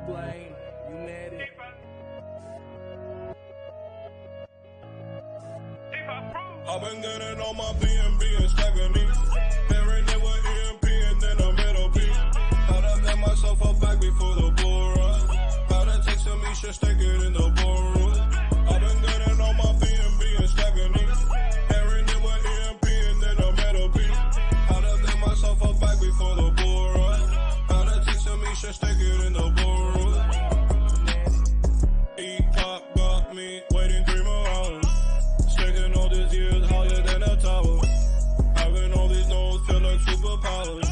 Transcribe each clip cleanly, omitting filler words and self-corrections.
blame, you mad it. I've been getting on my BNB and stacking these. Pairing it with EMP and then a middle P. How to get myself up back before the bull run. How to take some me shit, stick it in the boardroom. I've been getting on my BNB and stacking these. Pairing it with EMP and then a middle P. How to get myself up back before the bull run. How to take some me shit, stick it in the boardroom. Epoch got me waiting 3 more hours. Sticking all these years higher than a tower. Having all these nodes feel like superpowers.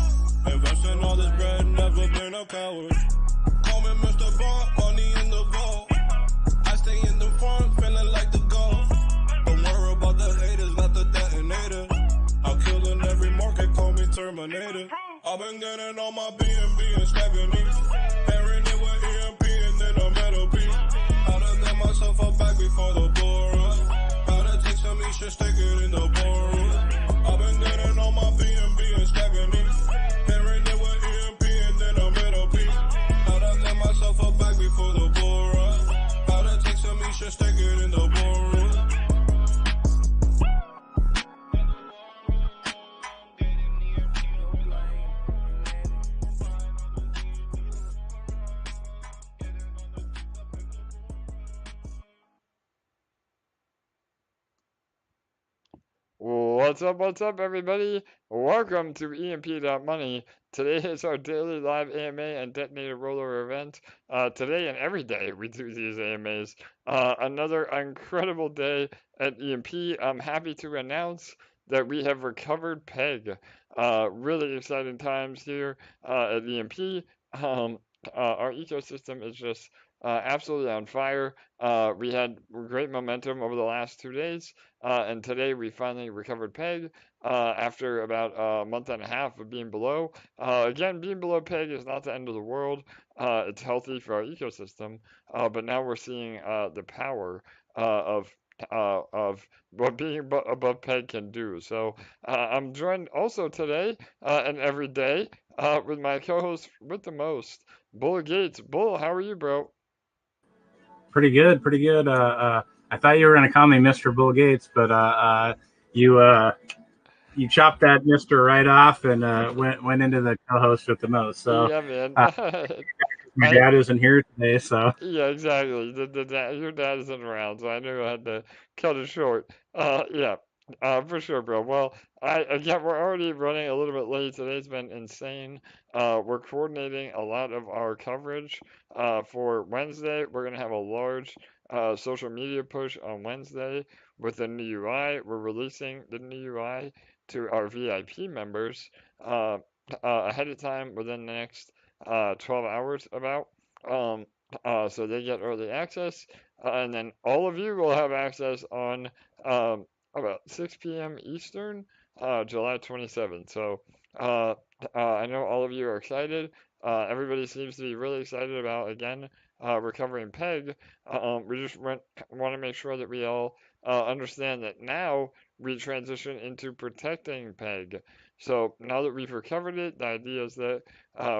Investing all this bread, never been a coward. Call me Mr. Bond, money in the vault. I stay in the farm, feeling like the goal. Don't worry about the haters, not the detonator. I'll kill in every market, call me Terminator. I've been getting on my BNB and stacking these. Pairing it with EMP and then a metal P. How to get myself up back before the bull run. How to take some me shit, stick it in the boardroom. I've been getting on my BNB and stacking these. Pairing it with EMP and then a metal P. How to get myself up back before the bull run. How to take some me shit, stick it in the boardroom. What's up, everybody? Welcome to EMP.Money. Today is our daily live AMA and Detonator rollover event. Today and every day we do these AMAs. Another incredible day at EMP. I'm happy to announce that we have recovered PEG. Really exciting times here at EMP. Our ecosystem is just absolutely on fire. We had great momentum over the last 2 days, and today we finally recovered PEG after about a month and a half of being below. Again, being below PEG is not the end of the world. It's healthy for our ecosystem, but now we're seeing the power of what being above PEG can do. So I'm joined also today and every day with my co-host with the most, Bull Gates. Bull, how are you, bro? Pretty good. I thought you were going to call me Mr. Bill Gates, but you chopped that Mr. right off and went into the co-host with the most. So yeah, man. My dad isn't here today, so yeah, exactly. Your dad isn't around, so I knew I had to cut it short. Yeah. For sure, bro. Well, again, we're already running a little bit late. Today's been insane. We're coordinating a lot of our coverage for Wednesday. We're going to have a large social media push on Wednesday with the new UI. We're releasing the new UI to our VIP members ahead of time within the next 12 hours about. So they get early access, and then all of you will have access on about 6 p.m. Eastern, July 27th. So I know all of you are excited. Everybody seems to be really excited about, again, recovering PEG. We just want to make sure that we all understand that now we transition into protecting PEG. So now that we've recovered it, the idea is that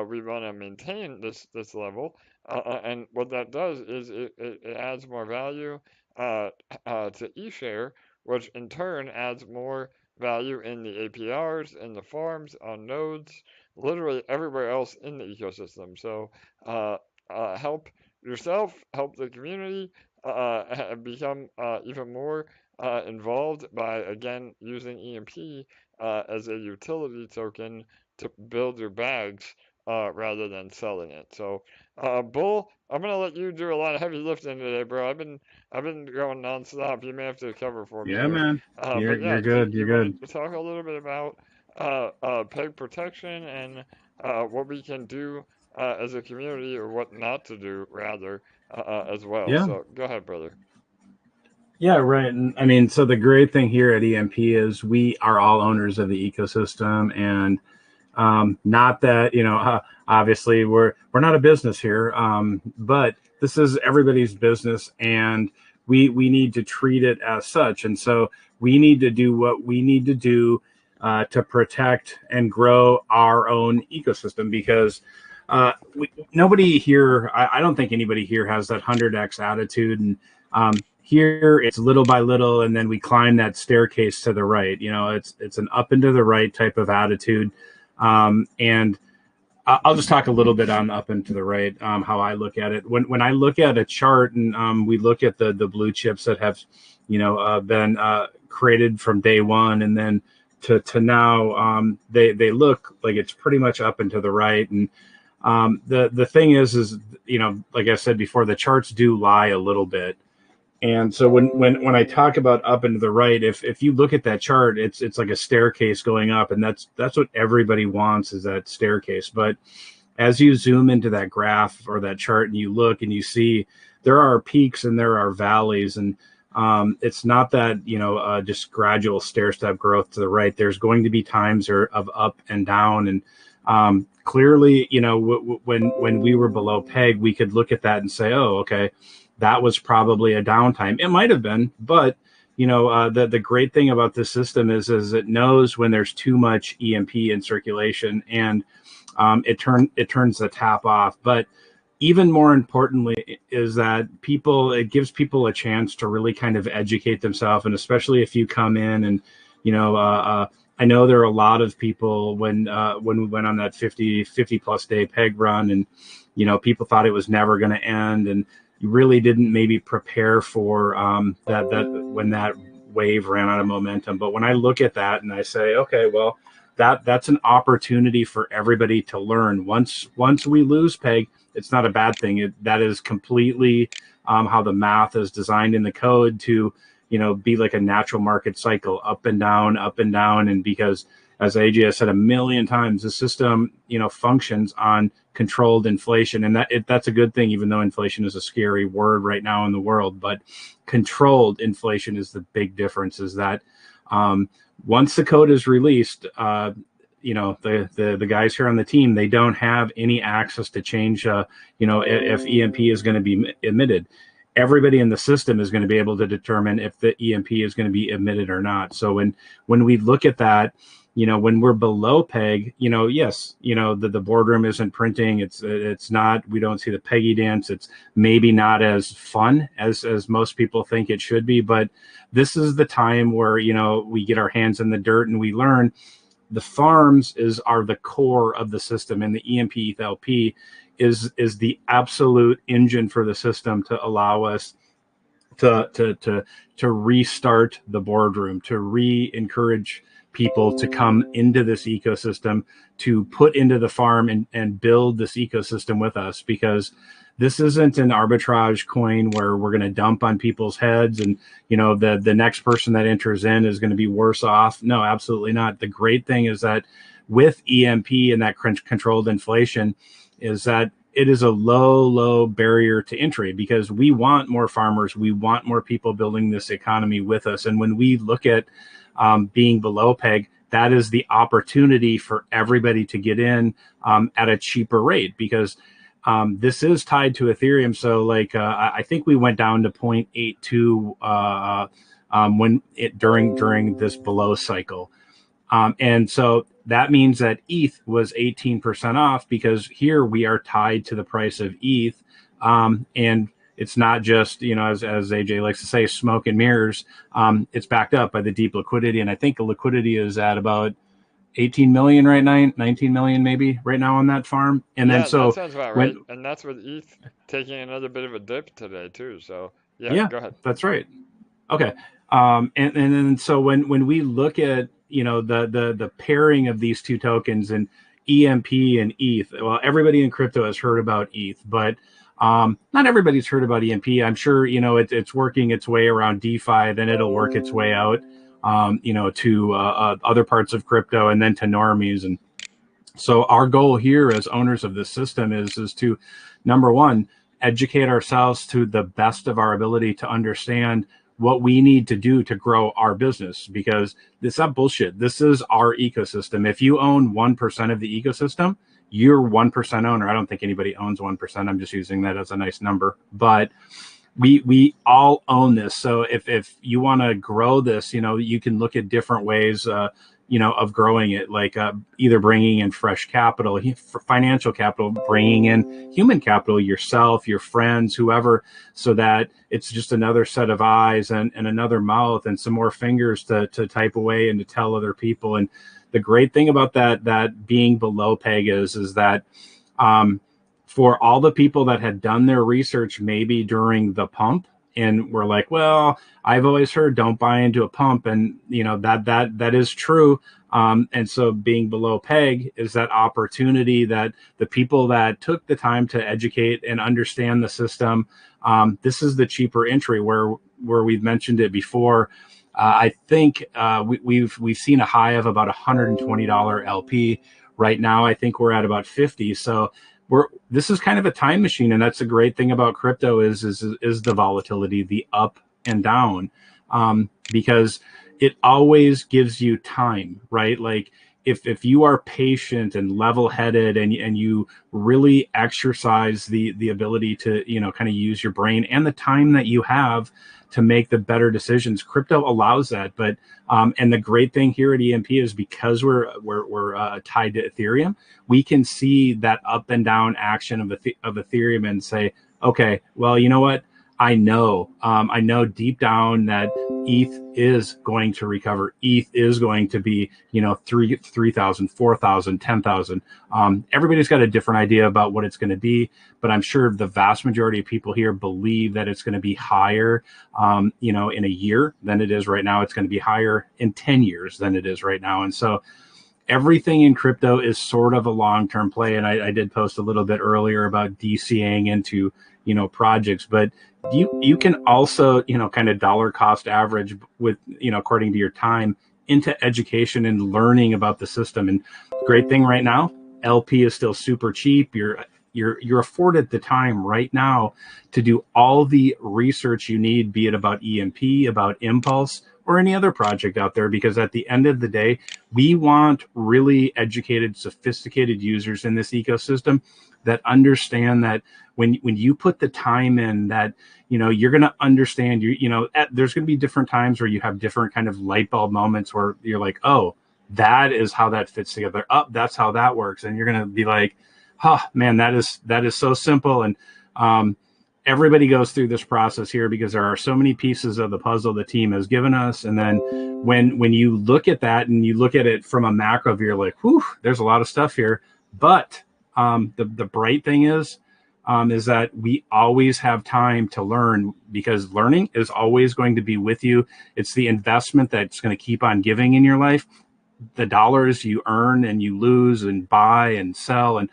we want to maintain this level. And what that does is it adds more value to eShare, which in turn adds more value in the APRs, in the farms, on nodes, literally everywhere else in the ecosystem. So help yourself, help the community, become even more involved by, again, using EMP as a utility token to build your bags rather than selling it. So, Bull, I'm gonna let you do a lot of heavy lifting today, bro. I've been going nonstop. You may have to cover for me. Yeah, man. You're good. You're good. Talk a little bit about PEG protection and what we can do as a community, or what not to do, rather, as well. Yeah. So go ahead, brother. Yeah, right. And I mean, so the great thing here at EMP is we are all owners of the ecosystem, and not that, obviously we're not a business here, but this is everybody's business, and we need to treat it as such. And so we need to do what we need to do to protect and grow our own ecosystem, because nobody here, I don't think anybody here has that 100x attitude. And here it's little by little, and then we climb that staircase to the right. You know, it's an up and to the right type of attitude. And I'll just talk a little bit on up and to the right, how I look at it. When I look at a chart and we look at the blue chips that have, you know, been created from day one, and then to now, they look like it's pretty much up and to the right. And the thing is, you know, like I said before, the charts do lie a little bit. And so when I talk about up and to the right, if you look at that chart, it's like a staircase going up, and that's what everybody wants, is that staircase. But as you zoom into that graph or that chart and you look and you see there are peaks and there are valleys, and it's not that, you know, just gradual stair-step growth to the right. There's going to be times of up and down, and clearly, you know, when we were below peg, we could look at that and say, oh, okay, that was probably a downtime. It might have been, but you know, the great thing about this system is it knows when there's too much EMP in circulation, and it turns the tap off. But even more importantly is that it gives people a chance to really kind of educate themselves. And especially if you come in and, you know, I know there are a lot of people when we went on that 50 plus day peg run, and, you know, people thought it was never going to end, and you really didn't maybe prepare for that when that wave ran out of momentum. But when I look at that and I say, okay, well, that's an opportunity for everybody to learn. Once we lose peg, it's not a bad thing. That is completely how the math is designed in the code to, you know, be like a natural market cycle, up and down, up and down. And because, as AJ has said a million times, the system, you know, functions on controlled inflation, and that's a good thing, even though inflation is a scary word right now in the world. But controlled inflation is the big difference. Is that once the code is released, you know, the guys here on the team, they don't have any access to change, you know, if EMP is going to be emitted. Everybody in the system is going to be able to determine if the EMP is going to be emitted or not. So when we look at that, you know, when we're below peg, you know, yes, you know, the boardroom isn't printing. It's not, we don't see the peggy dance. It's maybe not as fun as most people think it should be. But this is the time where, you know, we get our hands in the dirt and we learn. The farms are the core of the system, and the EMP-ETH LP is the absolute engine for the system to allow us to restart the boardroom, to re-encourage people to come into this ecosystem, to put into the farm and build this ecosystem with us. Because this isn't an arbitrage coin where we're going to dump on people's heads and, you know, the next person that enters in is going to be worse off. No, absolutely not. The great thing is that with EMP and that controlled inflation is that it is a low barrier to entry, because we want more farmers. We want more people building this economy with us. And when we look at being below peg, that is the opportunity for everybody to get in at a cheaper rate, because this is tied to Ethereum. So like I think we went down to 0.82 during this below cycle. And so that means that ETH was 18% off, because here we are tied to the price of ETH. And it's not just, you know, as AJ likes to say, smoke and mirrors. It's backed up by the deep liquidity. And I think the liquidity is at about 18 million right now, 19 million maybe right now on that farm. And then so that sounds about right. And that's with ETH taking another bit of a dip today too. So yeah, go ahead. That's right. Okay. And then so when we look at, you know, the pairing of these two tokens and EMP and ETH, well, everybody in crypto has heard about ETH, but not everybody's heard about EMP. I'm sure, you know, it's working its way around DeFi, then it'll work its way out, you know, to other parts of crypto, and then to normies. And so our goal here as owners of this system is to, number one, educate ourselves to the best of our ability to understand what we need to do to grow our business, because it's not bullshit. This is our ecosystem. If you own 1% of the ecosystem, you're 1% owner. I don't think anybody owns 1%. I'm just using that as a nice number, but we all own this. So if you want to grow this, you know, you can look at different ways. You of growing it, like either bringing in fresh capital, financial capital, bringing in human capital, yourself, your friends, whoever, so that it's just another set of eyes and another mouth and some more fingers to type away and to tell other people. And the great thing about that being below peg is that for all the people that had done their research maybe during the pump, and we're like, well, I've always heard don't buy into a pump, and that is true. And so being below peg is that opportunity that the people that took the time to educate and understand the system, this is the cheaper entry where we've mentioned it before. I think we've seen a high of about $120 LP. Right now, I think we're at about 50. So this is kind of a time machine, and that's the great thing about crypto is the volatility, the up and down, because it always gives you time, right? Like if you are patient and level-headed and you really exercise the ability to kind of use your brain and the time that you have to make the better decisions, crypto allows that. But and the great thing here at EMP is because we're tied to Ethereum, we can see that up and down action of Ethereum and say, okay, well, you know what? I know deep down that ETH is going to recover. ETH is going to be, 3,000, 4,000, 10,000. Everybody's got a different idea about what it's going to be, but I'm sure the vast majority of people here believe that it's going to be higher, in a year than it is right now. It's going to be higher in 10 years than it is right now. And so everything in crypto is sort of a long-term play. And I did post a little bit earlier about DCAing into, projects, but you can also, kind of dollar cost average with, according to your time into education and learning about the system. And great thing right now, LP is still super cheap. You're afforded the time right now to do all the research you need, be it about EMP, about Impulse, or any other project out there, because at the end of the day, we want really educated, sophisticated users in this ecosystem that understand that when you put the time in, that you're going to understand. There's going to be different times where you have different kind of light bulb moments where you're like, oh, that is how that fits together. Oh, that's how that works, and you're going to be like, oh man, that is so simple. And everybody goes through this process here because there are so many pieces of the puzzle the team has given us. And then when you look at that and you look at it from a macro view, you're like, whew, there's a lot of stuff here. But the bright thing is that we always have time to learn, because learning is always going to be with you. It's the investment that's going to keep on giving in your life. The dollars you earn and you lose and buy and sell, and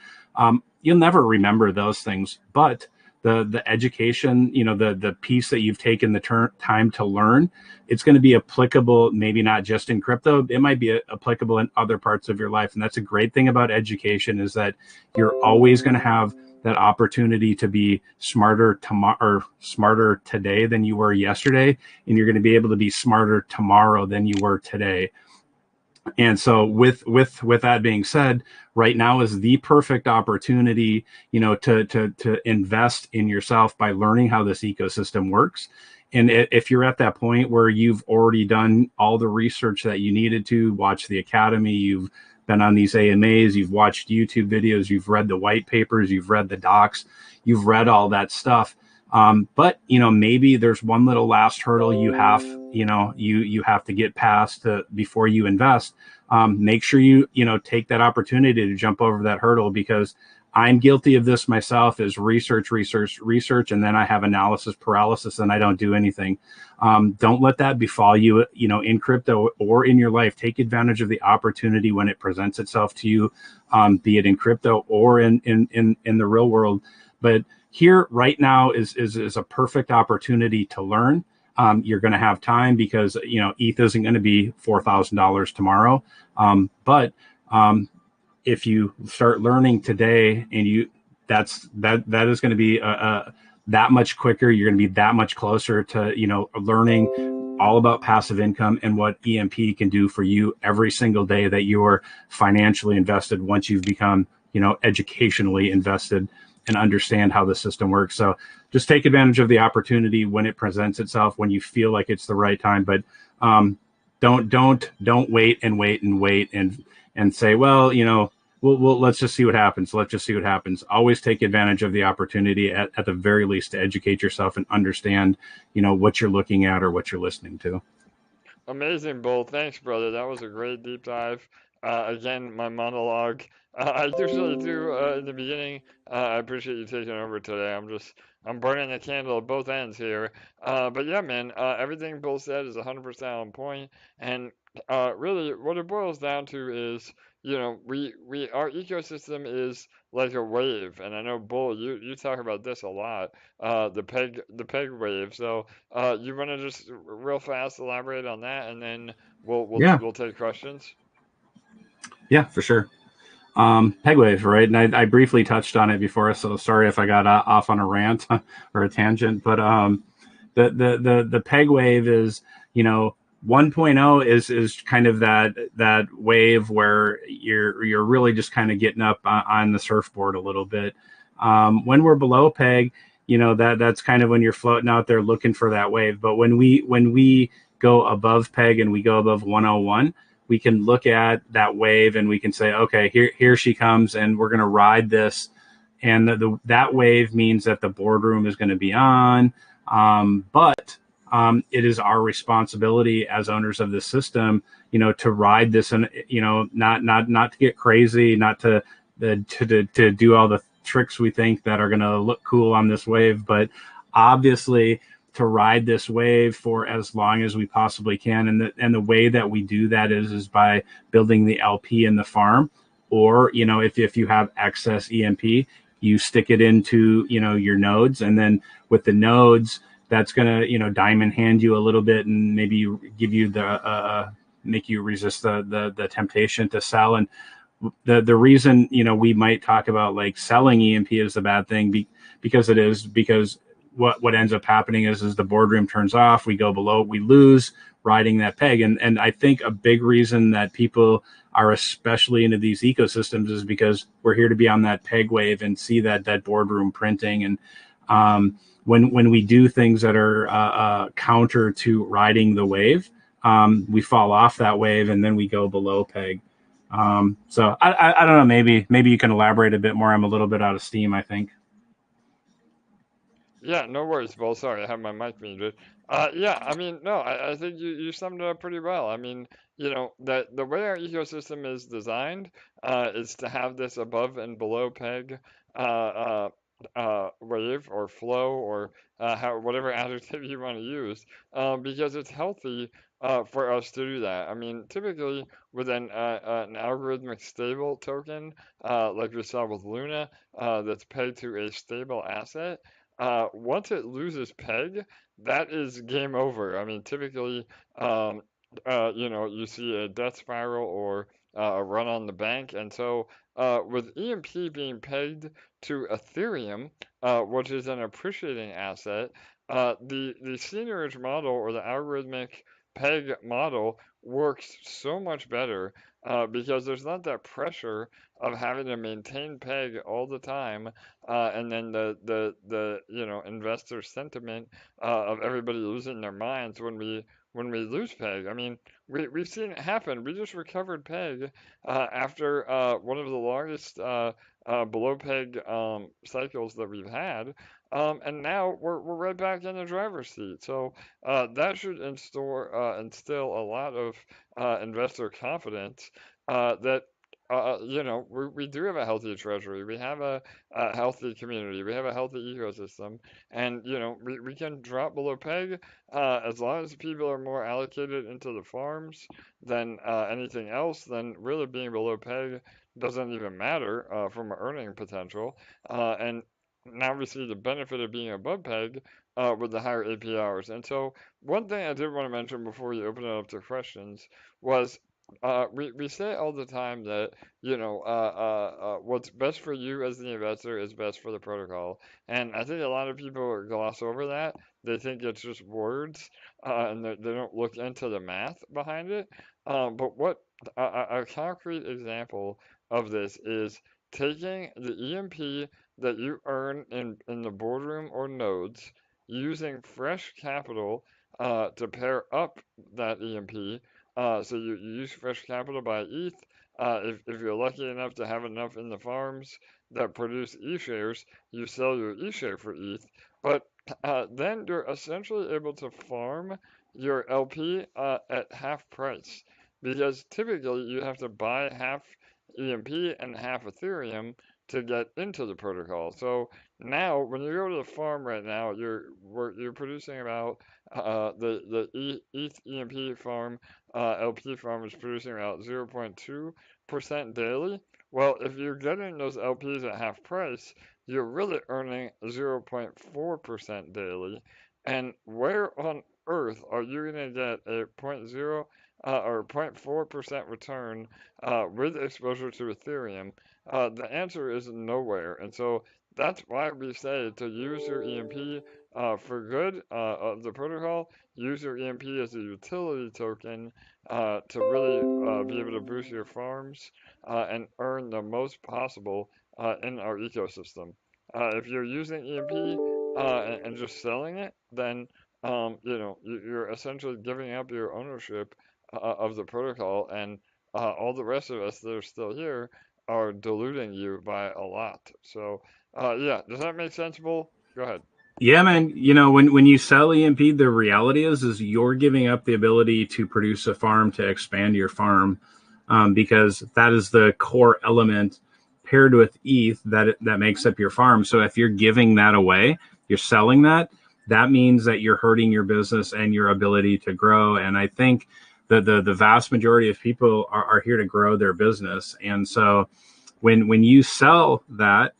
you'll never remember those things. But the education, the piece that you've taken the time to learn, it's going to be applicable, maybe not just in crypto, it might be applicable in other parts of your life. And that's a great thing about education, is that you're always going to have that opportunity to be smarter tomorrow, or smarter today than you were yesterday. And you're going to be able to be smarter tomorrow than you were today. And so with that being said, right now is the perfect opportunity, to invest in yourself by learning how this ecosystem works. And if you're at that point where you've already done all the research that you needed to, watch the academy, you've been on these AMAs, you've watched YouTube videos, you've read the white papers, you've read the docs, you've read all that stuff. But maybe there's one little last hurdle you have to get past before you invest. Make sure you take that opportunity to jump over that hurdle, because I'm guilty of this myself, is research, and then I have analysis paralysis and I don't do anything. Don't let that befall you, in crypto or in your life. Take advantage of the opportunity when it presents itself to you, be it in crypto or in the real world. But here right now is a perfect opportunity to learn. You're going to have time, because ETH isn't going to be $4,000 tomorrow. But if you start learning today, and that is going to be that much quicker. You're going to be that much closer to learning all about passive income and what EMP can do for you every single day that you are financially invested. Once you've become educationally invested and understand how the system works. So just take advantage of the opportunity when it presents itself, when you feel like it's the right time. But don't wait and wait and wait and say, well, we'll let's just see what happens. Let's just see what happens. Always take advantage of the opportunity at the very least to educate yourself and understand, what you're looking at or what you're listening to. Amazing, Bull. Thanks, brother. That was a great deep dive. Again, my monologue. I usually do in the beginning. I appreciate you taking over today. I'm burning the candle at both ends here. But yeah, man, everything Bull said is 100% on point. And really, what it boils down to is, our ecosystem is like a wave. And I know, Bull, you talk about this a lot. The peg wave. So you want to just real fast elaborate on that, and then Yeah, we'll take questions. yeah, for sure. Peg wave, right? And I briefly touched on it before, so sorry if I got off on a rant or a tangent. But the peg wave is, 1.0 is kind of that wave where you're really just kind of getting up on the surfboard a little bit. When we're below peg, that's kind of when you're floating out there looking for that wave. But when we go above peg and we go above 101, we can look at that wave and we can say, okay, here she comes, and we're going to ride this. And that wave means that the boardroom is going to be on. But it is our responsibility as owners of the system, to ride this, and not to get crazy, not to do all the tricks we think that are going to look cool on this wave, but obviously to ride this wave for as long as we possibly can. And the way that we do that is by building the LP in the farm, or, if you have excess EMP, you stick it into, your nodes. And then with the nodes, that's going to, diamond hand you a little bit and maybe give you make you resist the temptation to sell. And the reason, we might talk about like selling EMP is a bad thing, because what ends up happening is the boardroom turns off, we go below, we lose riding that peg. And I think a big reason that people are especially into these ecosystems is because we're here to be on that peg wave and see that boardroom printing. And when we do things that are counter to riding the wave, we fall off that wave and then we go below peg. So I don't know, maybe you can elaborate a bit more. I'm a little bit out of steam, I think. Yeah, no worries, Bull. Sorry, I have my mic muted. Yeah, I mean, no, I think you summed it up pretty well. I mean, that the way our ecosystem is designed is to have this above and below peg wave or flow, or whatever adjective you want to use, because it's healthy for us to do that. I mean, typically with an algorithmic stable token, like we saw with Luna, that's pegged to a stable asset. Once it loses peg, that is game over. I mean, typically, you see a death spiral or a run on the bank. And so, with EMP being pegged to Ethereum, which is an appreciating asset, the seigniorage model, or the algorithmic peg model, works so much better because there's not that pressure of having to maintain peg all the time, and then the investor sentiment of everybody losing their minds when we lose peg. I mean, we've seen it happen. We just recovered peg after one of the longest below peg cycles that we've had. And now we're right back in the driver's seat. So that should instill a lot of investor confidence that we do have a healthy treasury. We have a healthy community. We have a healthy ecosystem. And, we can drop below peg as long as people are more allocated into the farms than anything else. Then really being below peg doesn't even matter from an earning potential. And now we see the benefit of being above peg with the higher AP hours. And so one thing I did want to mention before we open it up to questions was we say all the time that what's best for you as the investor is best for the protocol, and I think a lot of people gloss over that. They think it's just words, and they don't look into the math behind it. But what a concrete example of this is taking the EMP that you earn in the boardroom or nodes, using fresh capital to pair up that EMP So you use fresh capital by ETH. If you're lucky enough to have enough in the farms that produce E-shares, you sell your E-share for ETH. But then you're essentially able to farm your LP at half price because typically you have to buy half EMP and half Ethereum to get into the protocol. So now, when you go to the farm right now, you're producing about the ETH EMP farm LP farm is producing about 0.2% daily. Well, if you're getting those LPs at half price, you're really earning 0.4% daily. And where on earth are you going to get a zero point 0 or 0.4% return with exposure to Ethereum? The answer is nowhere. And so that's why we say to use your EMP for good of the protocol, use your EMP as a utility token to really be able to boost your farms and earn the most possible in our ecosystem. If you're using EMP and just selling it, then you're essentially giving up your ownership of the protocol, and all the rest of us that are still here are diluting you by a lot. So, yeah, does that make sense, Bull? Go ahead. Yeah, man. When you sell EMP, the reality is you're giving up the ability to produce a farm to expand your farm, because that is the core element paired with ETH that makes up your farm. So if you're giving that away, you're selling that. That means that you're hurting your business and your ability to grow. And I think the vast majority of people are here to grow their business. And so when you sell that,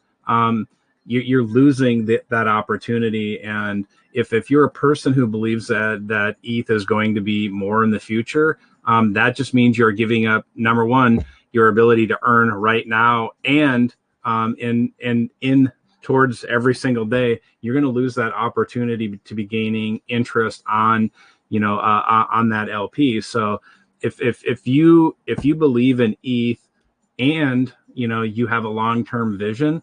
you're losing that opportunity. And if you're a person who believes that ETH is going to be more in the future, that just means you're giving up, number one, your ability to earn right now, and in towards every single day, you're going to lose that opportunity to be gaining interest on on that LP. So if you believe in ETH and you have a long-term vision,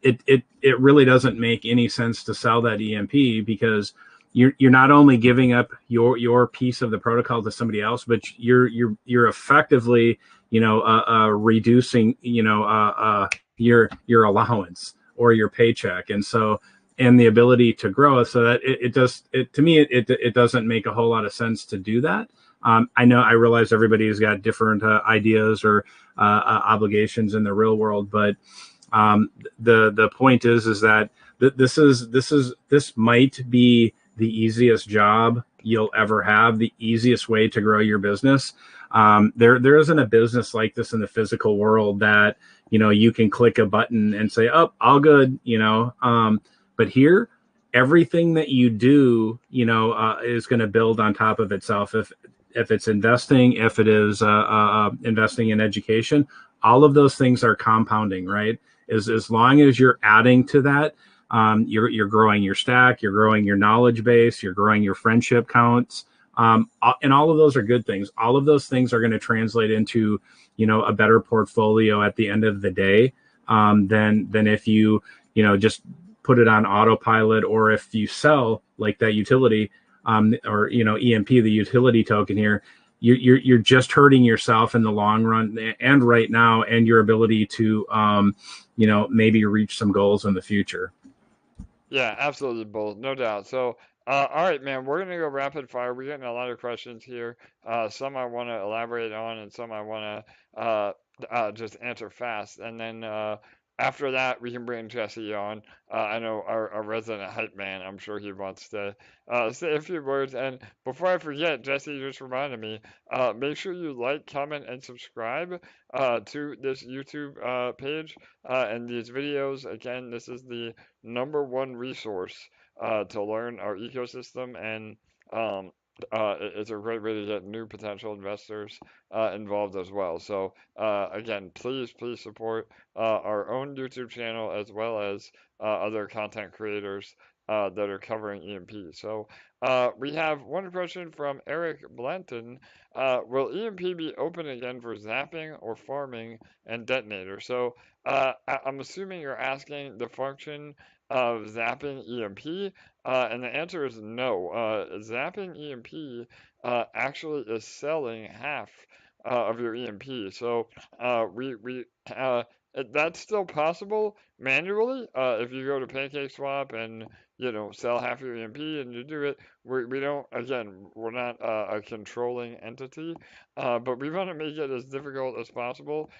it really doesn't make any sense to sell that EMP, because you're not only giving up your piece of the protocol to somebody else, but you're effectively reducing your allowance or your paycheck, and the ability to grow. So that to me it doesn't make a whole lot of sense to do that. I realize everybody's got different ideas or obligations in the real world, but the point is that this might be the easiest job you'll ever have, the easiest way to grow your business. There isn't a business like this in the physical world that you can click a button and say, oh, all good, but here, everything that you do is going to build on top of itself. If it's investing, if it is investing in education, all of those things are compounding, right? As long as you're adding to that, you're growing your stack, you're growing your knowledge base, you're growing your friendship counts, and all of those are good things. All of those things are going to translate into a better portfolio at the end of the day, than if you just put it on autopilot, or if you sell like that utility, or EMP, the utility token here. You're just hurting yourself in the long run and right now, and your ability to maybe reach some goals in the future. Yeah, absolutely, Bull. No doubt. So, all right, man, we're gonna go rapid fire. We're getting a lot of questions here. Some I want to elaborate on, and some I want to just answer fast. And then after that, we can bring Jesse on. I know our resident hype man. I'm sure he wants to say a few words. And before I forget, Jesse just reminded me. Make sure you like, comment, and subscribe to this YouTube page and these videos. Again, this is the #1 resource to learn our ecosystem, and it's a great way to get new potential investors involved as well. So again, please support our own YouTube channel as well as other content creators that are covering EMP. So we have one question from Eric Blanton. Will EMP be open again for zapping or farming and detonator? So I'm assuming you're asking the function of zapping EMP, and the answer is no. Zapping EMP actually is selling half of your EMP. So that's still possible manually if you go to PancakeSwap and sell half your EMP and you do it. We don't, again, we're not a controlling entity, but we want to make it as difficult as possible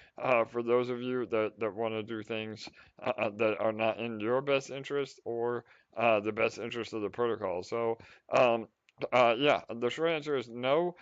for those of you that want to do things that are not in your best interest or the best interest of the protocol. So yeah, the short answer is no.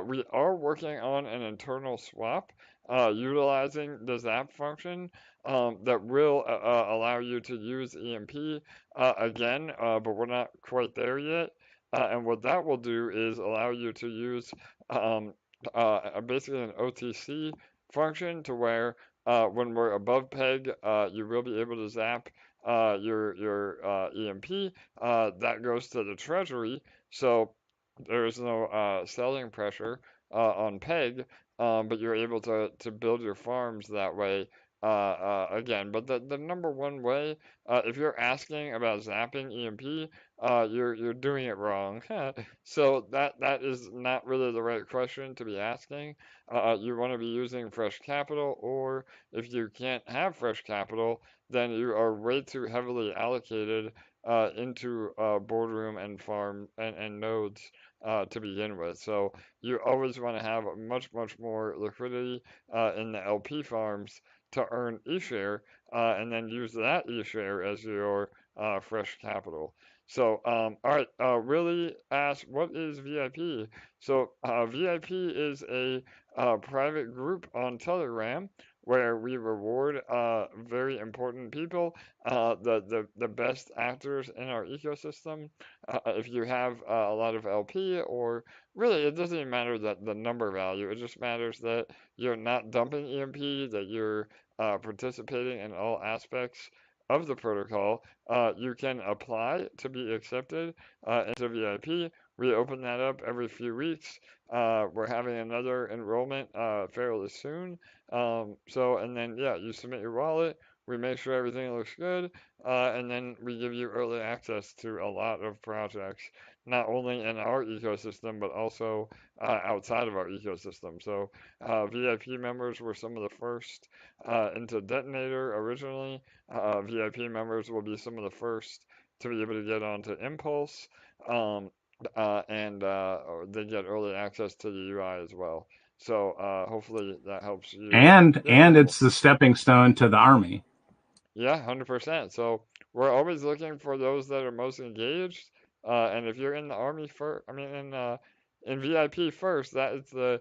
We are working on an internal swap utilizing the ZAP function that will allow you to use EMP again, but we're not quite there yet. And what that will do is allow you to use basically an OTC function to where when we're above peg, you will be able to zap your EMP. That goes to the treasury, so there's no selling pressure on peg, but you're able to build your farms that way again. But the number one way, if you're asking about zapping EMP, you're doing it wrong. So that is not really the right question to be asking. You want to be using fresh capital, or if you can't have fresh capital, then you are way too heavily allocated into Boardroom and farm and nodes to begin with. So you always want to have much more liquidity in the LP farms to earn eShare, and then use that eShare as your fresh capital. So, all right, Willie asked, what is VIP? So, VIP is a private group on Telegram where we reward very important people, the best actors in our ecosystem. If you have a lot of LP, or really, it doesn't even matter that the number value, it just matters that you're not dumping EMP, that you're participating in all aspects of the protocol. You can apply to be accepted into VIP. We open that up every few weeks. We're having another enrollment fairly soon. And then, yeah, you submit your wallet. We make sure everything looks good, and then we give you early access to a lot of projects, not only in our ecosystem, but also outside of our ecosystem. So VIP members were some of the first into Detonator originally. VIP members will be some of the first to be able to get onto Impulse, and they get early access to the UI as well. So hopefully that helps you. And it's the stepping stone to the army. Yeah, 100%. So we're always looking for those that are most engaged. And if you're in the army first, I mean in VIP first, that is the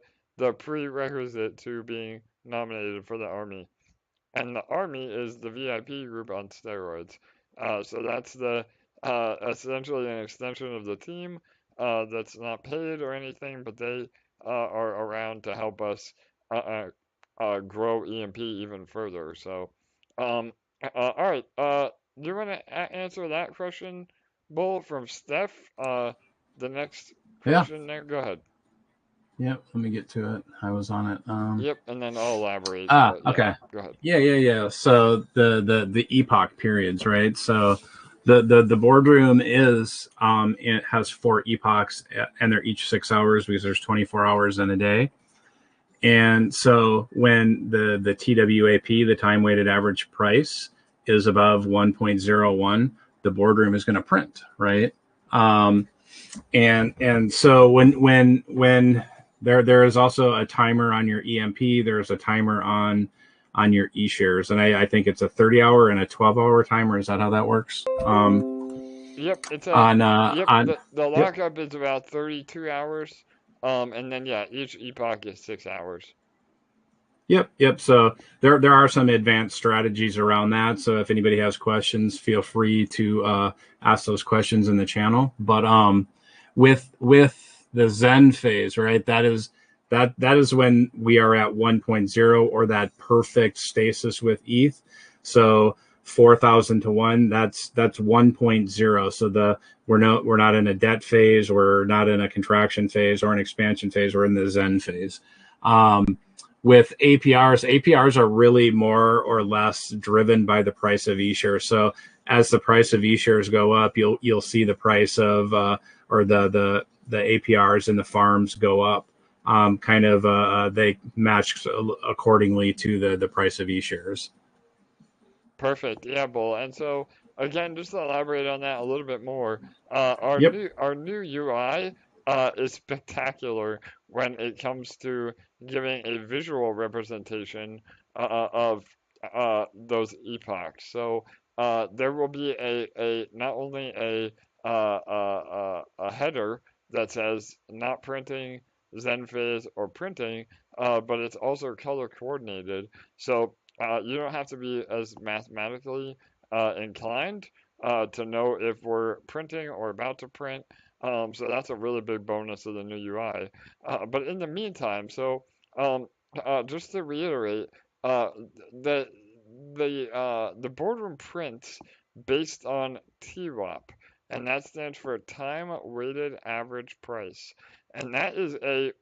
prerequisite to being nominated for the army. And the army is the VIP group on steroids. So that's the essentially an extension of the team that's not paid or anything, but they are around to help us grow EMP even further. So, all right. Do you want to answer that question, Bull, from Steph? The next question there. Go ahead. Yep, let me get to it. I was on it. Yep, and then I'll elaborate. Yeah, okay. Go ahead. Yeah. So the epoch periods, right? So the boardroom is it has 4 epochs, and they're each 6 hours because there's 24 hours in a day. And so when the TWAP, the time weighted average price, is above 1.01, the boardroom is going to print, right? And so when there is also a timer on your EMP, there's a timer on your eShares, and I think it's a 30-hour and a 12-hour timer. Is that how that works? Yep, it's the lockup is about 32 hours, and then yeah, each epoch is 6 hours. Yep. So there are some advanced strategies around that. So if anybody has questions, feel free to ask those questions in the channel. But with the Zen phase, right? That is when we are at 1.0 or that perfect stasis with ETH. So 4,000 to 1, that's 1.0. So we're not in a debt phase, we're not in a contraction phase or an expansion phase, we're in the Zen phase. With APRs are really more or less driven by the price of eShares. So as the price of eShares go up, you'll see the price of or the APRs and the farms go up. They match accordingly to the price of eShares. Perfect. Yeah, Bull. And so again, just to elaborate on that a little bit more, our Yep. new UI is spectacular when it comes to giving a visual representation of those epochs. So there will be a not only a header that says not printing, Zen phase, or printing, but it's also color coordinated. So you don't have to be as mathematically inclined to know if we're printing or about to print. So that's a really big bonus of the new UI. But in the meantime, so just to reiterate, the the Boardroom prints based on TWAP, and that stands for time weighted average price, and that is a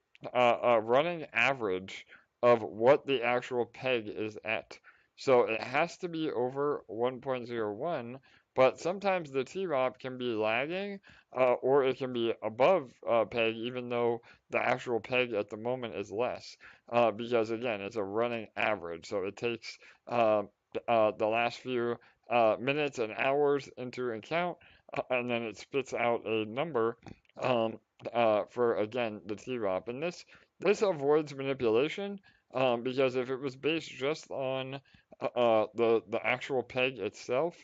running average of what the actual peg is at. So it has to be over 1.01, but sometimes the TWAP can be lagging, or it can be above peg, even though the actual peg at the moment is less, because again, it's a running average. So it takes the last few minutes and hours into account, and then it spits out a number for, again, the TWAP. And this avoids manipulation, because if it was based just on the actual peg itself,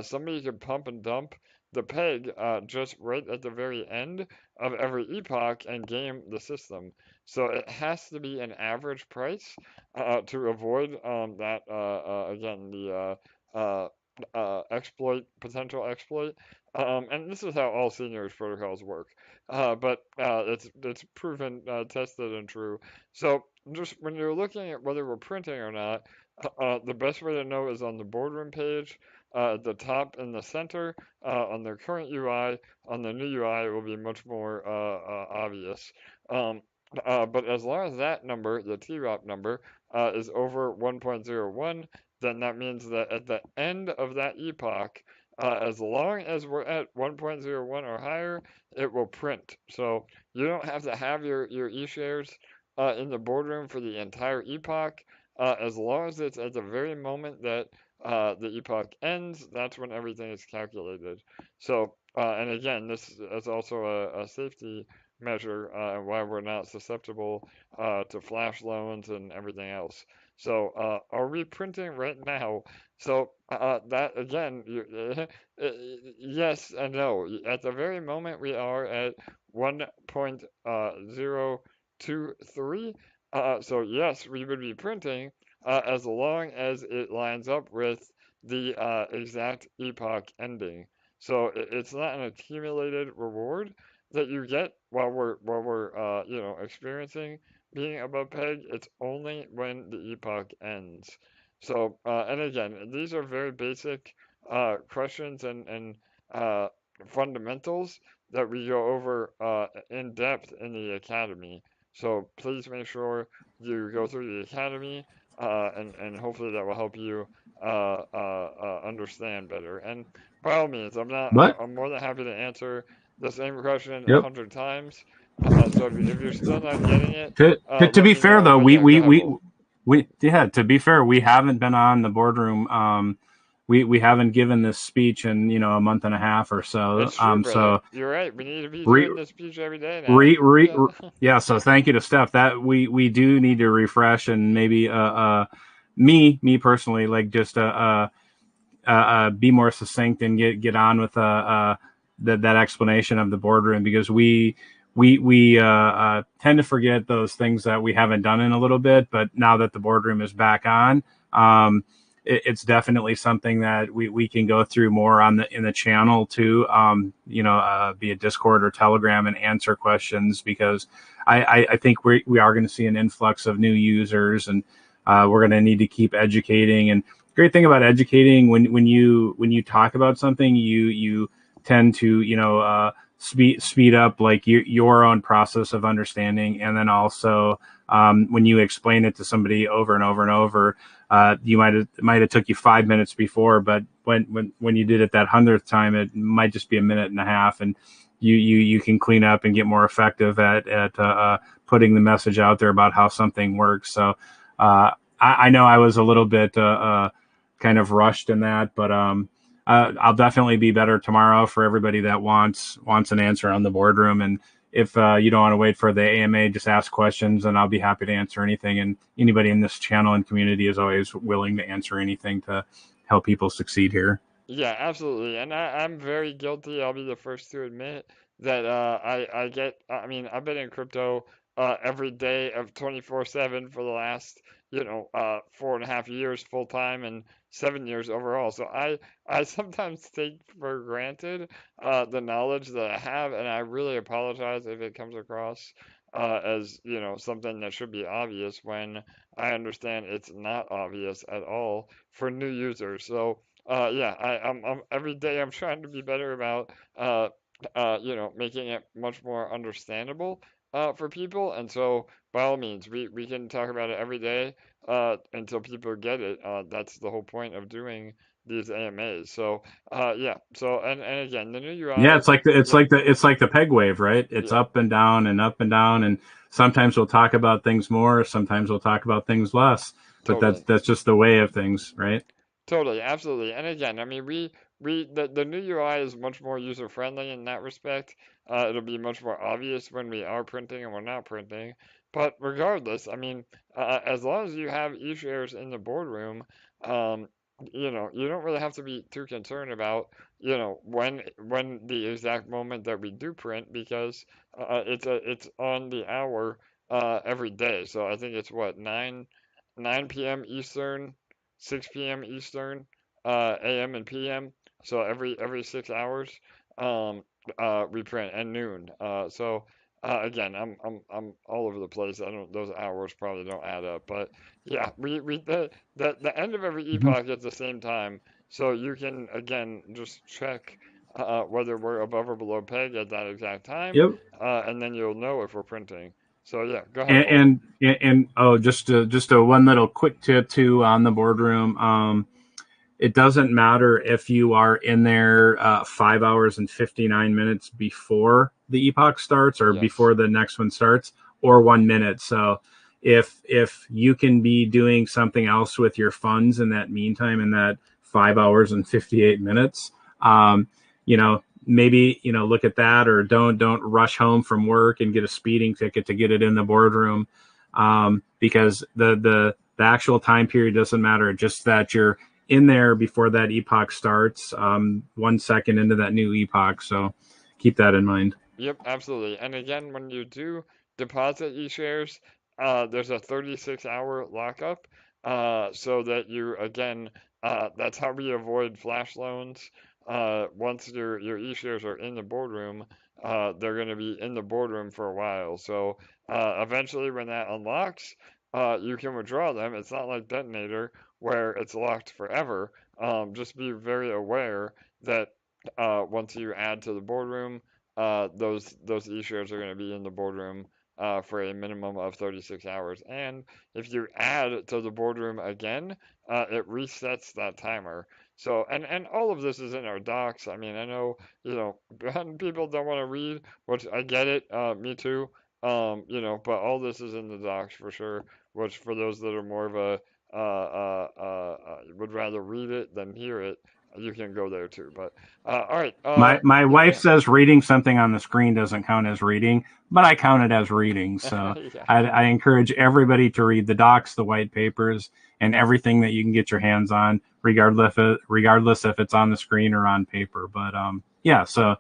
somebody could pump and dump the peg just right at the very end of every epoch and game the system. So it has to be an average price to avoid that, again, the potential exploit. And this is how all seigniorage protocols work. But it's proven, tested, and true. So just when you're looking at whether we're printing or not, the best way to know is on the Boardroom page, at the top in the center, on their current UI. On the new UI, it will be much more obvious. But as long as that number, the TWAP number, is over 1.01, then that means that at the end of that epoch, as long as we're at 1.01 or higher, it will print. So you don't have to have your eShares in the Boardroom for the entire epoch. As long as it's at the very moment that the epoch ends, that's when everything is calculated. So, and again, this is also a safety measure, and why we're not susceptible to flash loans and everything else. So, are we printing right now? So, that again, yes and no. At the very moment, we are at 1.023. So yes, we would be printing as long as it lines up with the exact epoch ending. So it's not an accumulated reward that you get while we're experiencing being above peg. It's only when the epoch ends. So and again, these are very basic questions and fundamentals that we go over in depth in the academy. So please make sure you go through the academy, and hopefully that will help you understand better. And by all means, I'm more than happy to answer the same question 100 times. So if you're still not getting it, to be fair though, to be fair, we haven't been on the Boardroom. We haven't given this speech in a month and a half or so. It's true, so you're right. We need to be doing this speech every day now. Yeah. So thank you to Steph. That we do need to refresh, and maybe me personally, like just be more succinct and get on with that explanation of the Boardroom, because we tend to forget those things that we haven't done in a little bit. But now that the Boardroom is back on, it's definitely something that we can go through more in the channel too, via Discord or Telegram, and answer questions, because I think we are going to see an influx of new users, and we're going to need to keep educating. And great thing about educating, when you talk about something, you tend to, speed up like your own process of understanding. And then also, when you explain it to somebody over and over and over, you might have took you 5 minutes before, but when you did it that 100th time, it might just be a minute and a half, and you can clean up and get more effective at putting the message out there about how something works. So I know I was a little bit kind of rushed in that, but I'll definitely be better tomorrow for everybody that wants an answer on the boardroom. And if you don't want to wait for the AMA, just ask questions, and I'll be happy to answer anything. And anybody in this channel and community is always willing to answer anything to help people succeed here. Yeah, absolutely. And I'm very guilty. I'll be the first to admit that I mean, I've been in crypto every day of 24/7 for the last, 4.5 years full time and 7 years overall. So I sometimes take for granted the knowledge that I have, and I really apologize if it comes across as, something that should be obvious when I understand it's not obvious at all for new users. So yeah, I'm every day I'm trying to be better about making it much more understandable for people. And so by all means, we can talk about it every day until people get it. That's the whole point of doing these AMAs. So yeah. So and again, the new Yeah, UI. it's like the peg wave, right? It's Yeah, up and down and up and down, and sometimes we'll talk about things more, sometimes we'll talk about things less. But that's totally. just the way of things, right? Totally, absolutely. And again, I mean, the new UI is much more user friendly in that respect. It'll be much more obvious when we are printing and we're not printing. But regardless, I mean, as long as you have e-shares in the boardroom, um, you don't really have to be too concerned about, when the exact moment that we do print, because it's on the hour every day. So I think it's what, 9 p.m. Eastern, 6 p.m. Eastern, AM and PM. So every 6 hours, um, we print, and noon. So again, I'm all over the place. I don't Those hours probably don't add up, but yeah, we the end of every Mhm. epoch at the same time. So you can again just check whether we're above or below peg at that exact time, Yep. and then you'll know if we're printing. So yeah, go ahead, Paul. And oh, just a one little quick tip too on the boardroom. It doesn't matter if you are in there 5 hours and 59 minutes before the epoch starts or Yes. before the next one starts, or 1 minute. So if you can be doing something else with your funds in that meantime, in that 5 hours and 58 minutes, maybe look at that, or don't rush home from work and get a speeding ticket to get it in the boardroom, because the actual time period doesn't matter, just that you're in there before that epoch starts, 1 second into that new epoch. So keep that in mind. Yep, absolutely. And again, when you do deposit e-shares, there's a 36-hour lockup, so that that's how we avoid flash loans. Once your e-shares are in the boardroom, they're going to be in the boardroom for a while. So eventually, when that unlocks, you can withdraw them. It's not like Detonator where it's locked forever. Just be very aware that once you add to the boardroom, those e-shares are going to be in the boardroom for a minimum of 36 hours. And if you add to the boardroom again, it resets that timer. So, and all of this is in our docs. I mean, I know, people don't want to read, which I get it, me too. But all this is in the docs for sure, which for those that are more of a, would rather read it than hear it, you can go there too. But, all right. My Yeah, wife yeah. says reading something on the screen doesn't count as reading, but I count it as reading. So Yeah. I encourage everybody to read the docs, the white papers, and everything that you can get your hands on, regardless if it's on the screen or on paper. But yeah, so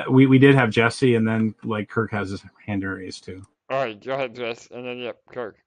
we did have Jesse, and then like Kirk has his hand raised too. All right, go ahead, Jess, and then yep, Kirk.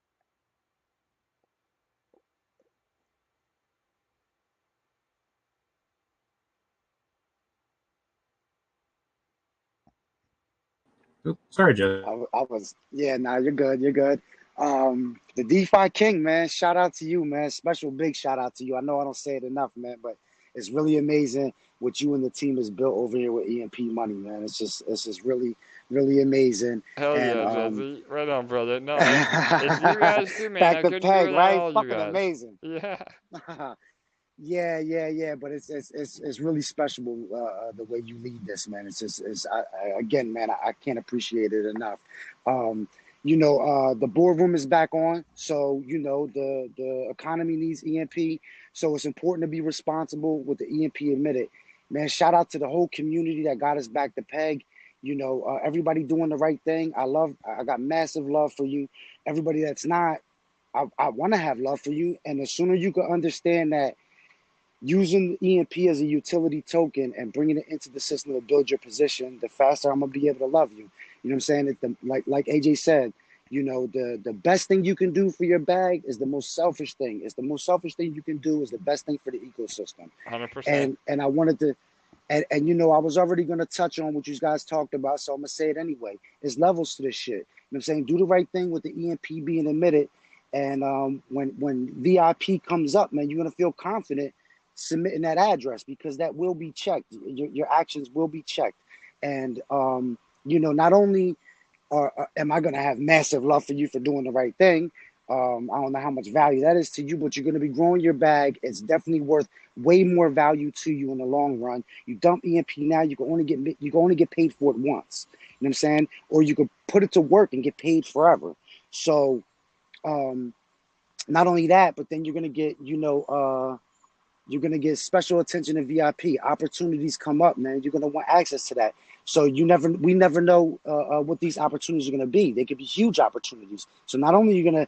Oops, sorry, Jesse. I was, yeah, no, you're good. You're good. The DeFi King, man. Shout out to you, man. Special big shout out to you. I know I don't say it enough, man, but it's really amazing what you and the team has built over here with EMP-Money, man. It's just really, really amazing. Hell And yeah, Jesse. Right on, brother. No, it's you guys too, man. back I to couldn't do it peg, without right? all you Fucking guys. amazing. Yeah. Yeah. But it's really special the way you lead this, man. Again, man, I can't appreciate it enough. The boardroom is back on, so the economy needs EMP, so it's important to be responsible with the EMP admitted. Man, shout out to the whole community that got us back to peg. Everybody doing the right thing. I got massive love for you. Everybody that's not, I want to have love for you, and the sooner you can understand that using EMP as a utility token and bringing it into the system to build your position, the faster I'm gonna be able to love you. You know what I'm saying? Like AJ said, the best thing you can do for your bag is the most selfish thing. It's the most selfish thing you can do is the best thing for the ecosystem. 100%. And I wanted to, and I was already gonna touch on what you guys talked about, so I'm gonna say it anyway. There's levels to this shit. You know what I'm saying? Do the right thing with the EMP being admitted, and when VIP comes up, man, you're gonna feel confident submitting that address because that will be checked. Your actions will be checked. And, not only am I going to have massive love for you for doing the right thing, I don't know how much value that is to you, but you're going to be growing your bag. It's definitely worth way more value to you in the long run. You dump EMP now, you can only get paid for it once. You know what I'm saying? Or you could put it to work and get paid forever. So, not only that, but then you're going to get, you're going to get special attention to VIP. Opportunities come up, man. You're going to want access to that. So we never know what these opportunities are going to be. They could be huge opportunities. So not only are you going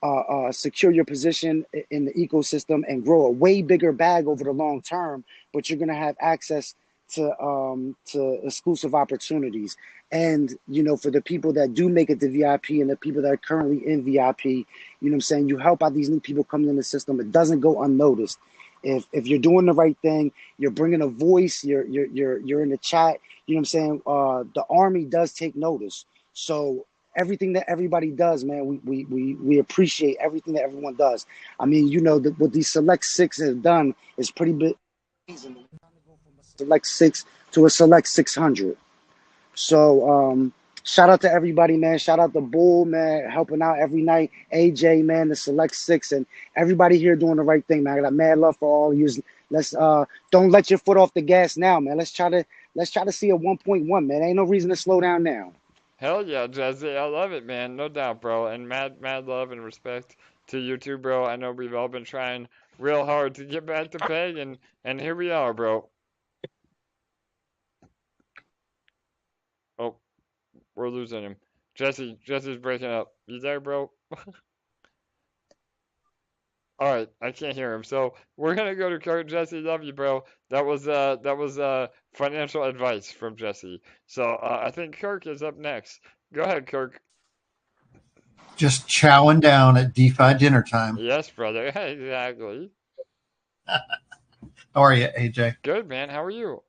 to secure your position in the ecosystem and grow a way bigger bag over the long term, but you're going to have access to exclusive opportunities. And, for the people that do make it to VIP and the people that are currently in VIP, you know what I'm saying? You help out these new people coming in the system. It doesn't go unnoticed. If you're doing the right thing, you're bringing a voice, you're in the chat, you know what I'm saying? The army does take notice. So everything that everybody does, man, we appreciate everything that everyone does. I mean, what these select six have done is pretty big. Select 6 to a select 600. So shout out to everybody, man. Shout out to Bull, man, helping out every night. AJ, man, the select 6, and everybody here doing the right thing, man. I got mad love for all of you. Let's don't let your foot off the gas now, man. Let's try to see a 1.1, man. Ain't no reason to slow down now. Hell yeah, Jesse. I love it, man. No doubt, bro. And mad love and respect to you too, bro. I know we've all been trying real hard to get back to peg, and here we are, bro. Oh, we're losing him. Jesse's breaking up. You there, bro? All right, I can't hear him. So we're gonna go to Kirk. Jesse, love you, bro. That was financial advice from Jesse. So I think Kirk is up next. Go ahead, Kirk. Just chowing down at DeFi dinner time. Yes, brother. Exactly. How are you, AJ? Good, man. How are you?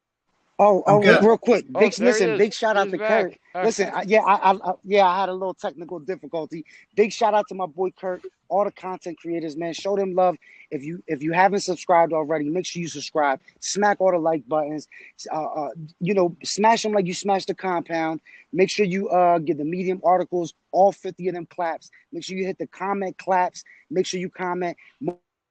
Oh, real quick. Big shout out He's to back. Kurt. Listen, I had a little technical difficulty. Big shout out to my boy Kurt, all the content creators, man. Show them love. If you haven't subscribed already, make sure you subscribe. Smack all the like buttons. Smash them like you smashed the compound. Make sure you get the Medium articles, all 50 of them claps. Make sure you hit the comment claps. Make sure you comment.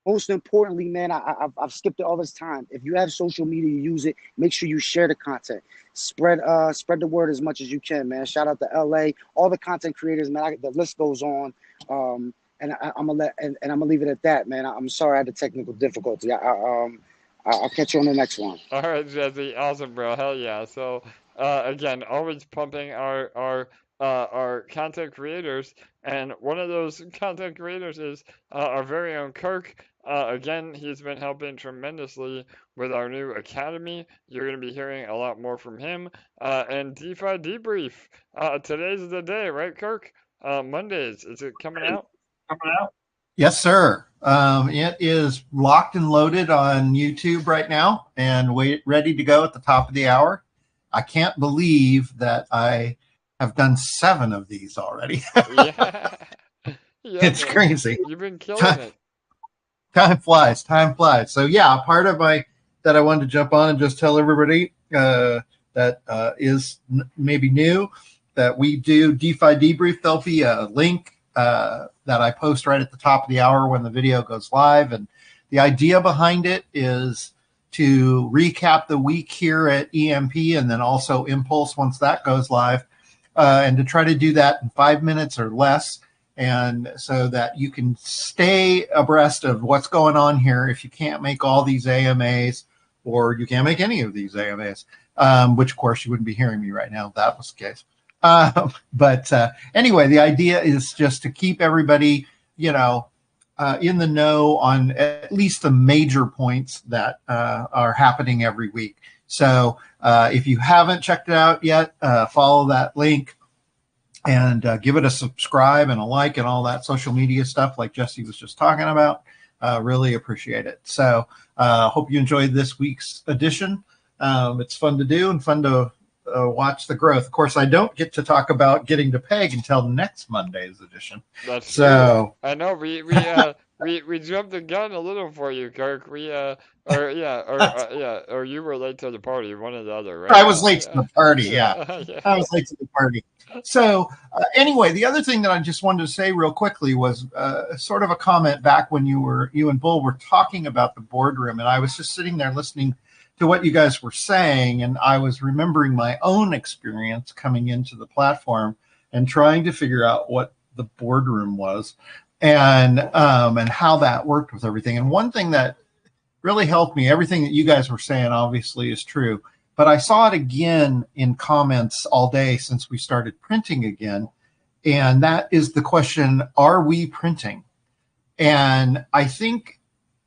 Most importantly, man, I've skipped it all this time. If you have social media, you use it. Make sure you share the content. Spread the word as much as you can, man. Shout out to LA, all the content creators, man. The list goes on. And I'm gonna leave it at that, man. I'm sorry I had a technical difficulty. I'll catch you on the next one. All right, Jesse. Awesome, bro. Hell yeah. So again, always pumping our content creators, and one of those content creators is our very own Kirk. Again, he's been helping tremendously with our new academy. You're going to be hearing a lot more from him. And DeFi Debrief. Today's the day, right, Kirk? Mondays. Is it coming out? Yes, sir. It is locked and loaded on YouTube right now and ready to go at the top of the hour. I can't believe that I have done 7 of these already. Yeah, It's man. crazy. You've been killing it. Time flies. Time flies. So yeah, part of my that I wanted to jump on and just tell everybody that is maybe new that we do DeFi Debrief. There'll be a link that I post right at the top of the hour when the video goes live, and the idea behind it is to recap the week here at EMP and then also Impulse once that goes live, and to try to do that in 5 minutes or less. And so that you can stay abreast of what's going on here if you can't make all these AMAs or you can't make any of these AMAs, which of course you wouldn't be hearing me right now if that was the case. But anyway, the idea is just to keep everybody, in the know on at least the major points that are happening every week. So if you haven't checked it out yet, follow that link and give it a subscribe and a like and all that social media stuff like Jesse was just talking about. Really appreciate it. So hope you enjoyed this week's edition. It's fun to do and fun to watch the growth. Of course, I don't get to talk about getting to peg until next Monday's edition. That's so true. I know we jumped the gun a little for you, Kirk. Or you were late to the party, one or the other, right? I was late to the party. Yeah, Yeah. I was late to the party. So anyway, the other thing that I just wanted to say real quickly was sort of a comment back when you and Bull were talking about the boardroom, and I was just sitting there listening to what you guys were saying, and I was remembering my own experience coming into the platform and trying to figure out what the boardroom was and how that worked with everything. And one thing that really helped me, everything that you guys were saying obviously is true, but I saw it again in comments all day since we started printing again. And that is the question, are we printing? And I think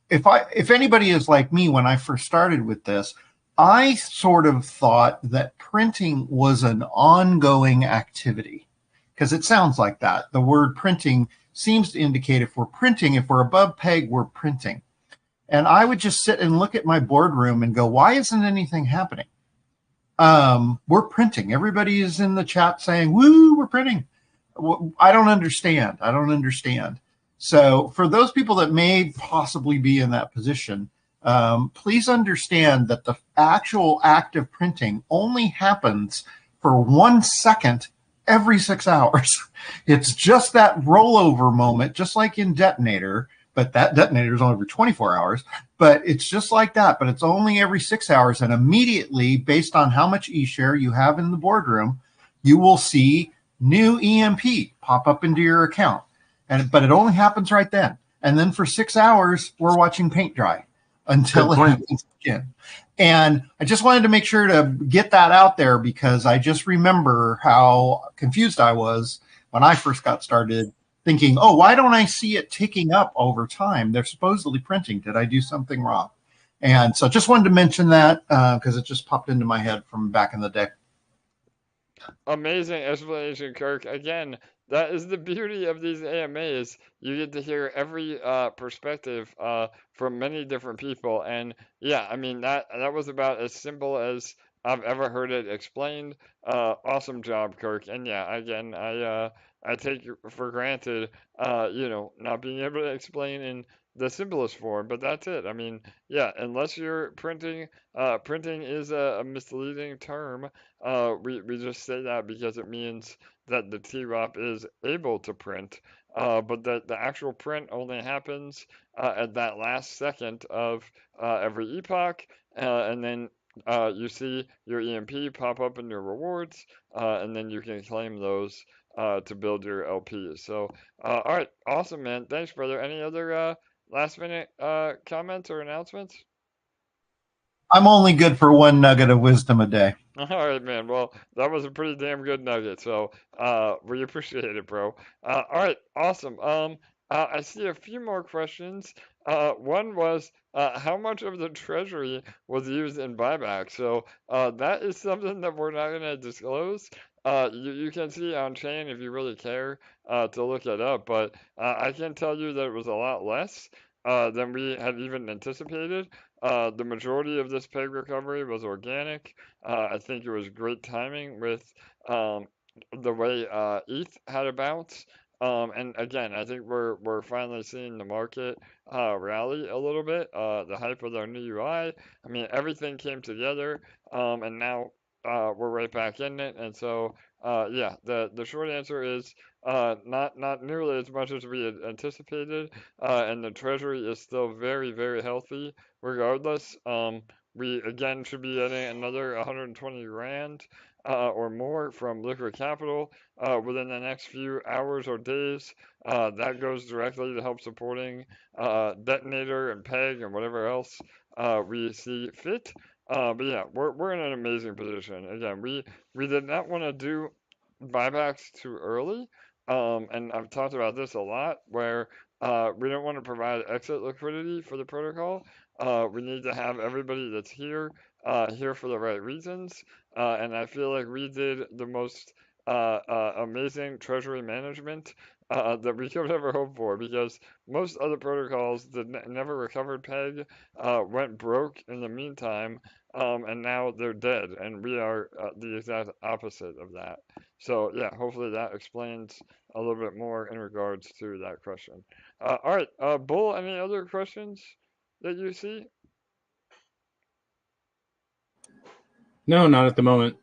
if anybody is like me, when I first started with this, I sort of thought that printing was an ongoing activity because it sounds like that. The word printing seems to indicate if we're printing, if we're above peg, we're printing. And I would just sit and look at my boardroom and go, why isn't anything happening? We're printing. Everybody is in the chat saying, woo, we're printing. I don't understand. So for those people that may possibly be in that position, please understand that the actual act of printing only happens for 1 second every 6 hours. It's just that rollover moment, just like in Detonator, but that Detonator is only every 24 hours. But it's just like that, but it's only every 6 hours. And immediately, based on how much e-share you have in the boardroom, you will see new EMP pop up into your account. But it only happens right then. And then for 6 hours, we're watching paint dry until it happens again. And I just wanted to make sure to get that out there because I just remember how confused I was when I first got started thinking, oh, why don't I see it ticking up over time? They're supposedly printing. Did I do something wrong? And so just wanted to mention that because it just popped into my head from back in the day. Amazing explanation, Kirk. Again, that is the beauty of these AMAs. You get to hear every perspective from many different people. And yeah, I mean, that was about as simple as I've ever heard it explained. Awesome job, Kirk. And yeah, again, I take for granted, not being able to explain in the simplest form, but that's it. I mean, yeah, unless you're printing, printing is a misleading term. We just say that because it means that the TWAP is able to print, but that the actual print only happens at that last second of every epoch, and then you see your EMP pop up in your rewards, and then you can claim those to build your LPs. So, all right, awesome, man. Thanks, brother. Any other last minute comments or announcements? I'm only good for one nugget of wisdom a day. All right, man. Well, that was a pretty damn good nugget. So, we appreciate it, bro. All right, awesome. I see a few more questions. One was, how much of the treasury was used in buyback? So, that is something that we're not going to disclose. You can see on chain if you really care to look it up, but I can tell you that it was a lot less than we had even anticipated. The majority of this peg recovery was organic. I think it was great timing with the way ETH had a bounce. And again, I think we're finally seeing the market rally a little bit. The hype of their new UI. I mean, everything came together, and now we're right back in it. And so, yeah, the short answer is not nearly as much as we had anticipated. And the treasury is still very, very healthy regardless. We again should be getting another 120 grand or more from liquid capital within the next few hours or days. That goes directly to help supporting Detonator and PEG and whatever else we see fit. But yeah, we're in an amazing position. Again, we did not want to do buybacks too early. And I've talked about this a lot, where we don't want to provide exit liquidity for the protocol. We need to have everybody that's here for the right reasons. And I feel like we did the most amazing treasury management that we could ever hope for, because most other protocols that never recovered PEG went broke in the meantime, and now they're dead, and we are the exact opposite of that. So yeah, hopefully that explains a little bit more in regards to that question. All right, Bull, any other questions that you see? No, not at the moment.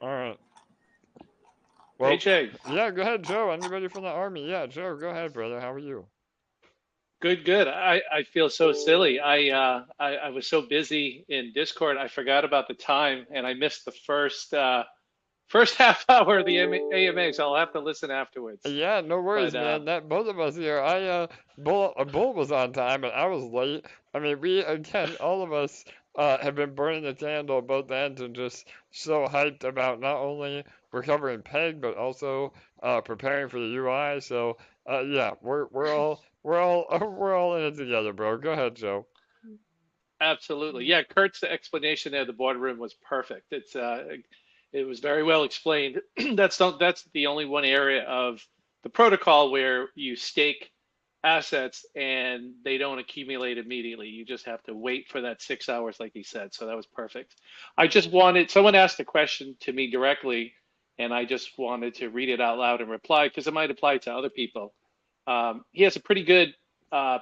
All right. Well, Hey, Jay. yeah, go ahead, Joe. Anybody from the army? Yeah, Joe, go ahead, brother. How are you? Good, good. I feel so silly. I was so busy in Discord, I forgot about the time, and I missed the first half hour of the AMA, so I'll have to listen afterwards. Yeah, no worries, But man. That both of us here. Bull was on time, but I was late. I mean, we again, all of us have been burning the candle at both ends and just so hyped about not only recovering PEG but also preparing for the UI. So yeah, we're all we're all in it together, bro. Go ahead, Joe. absolutely, yeah. Kurt's explanation there, the boardroom was perfect. It was very well explained. That's the only one area of the protocol where you stake assets and they don't accumulate immediately. You just have to wait for that 6 hours, like he said. So that was perfect. I just wanted, someone asked a question to me directly, and I just wanted to read it out loud and reply because it might apply to other people. He has a pretty good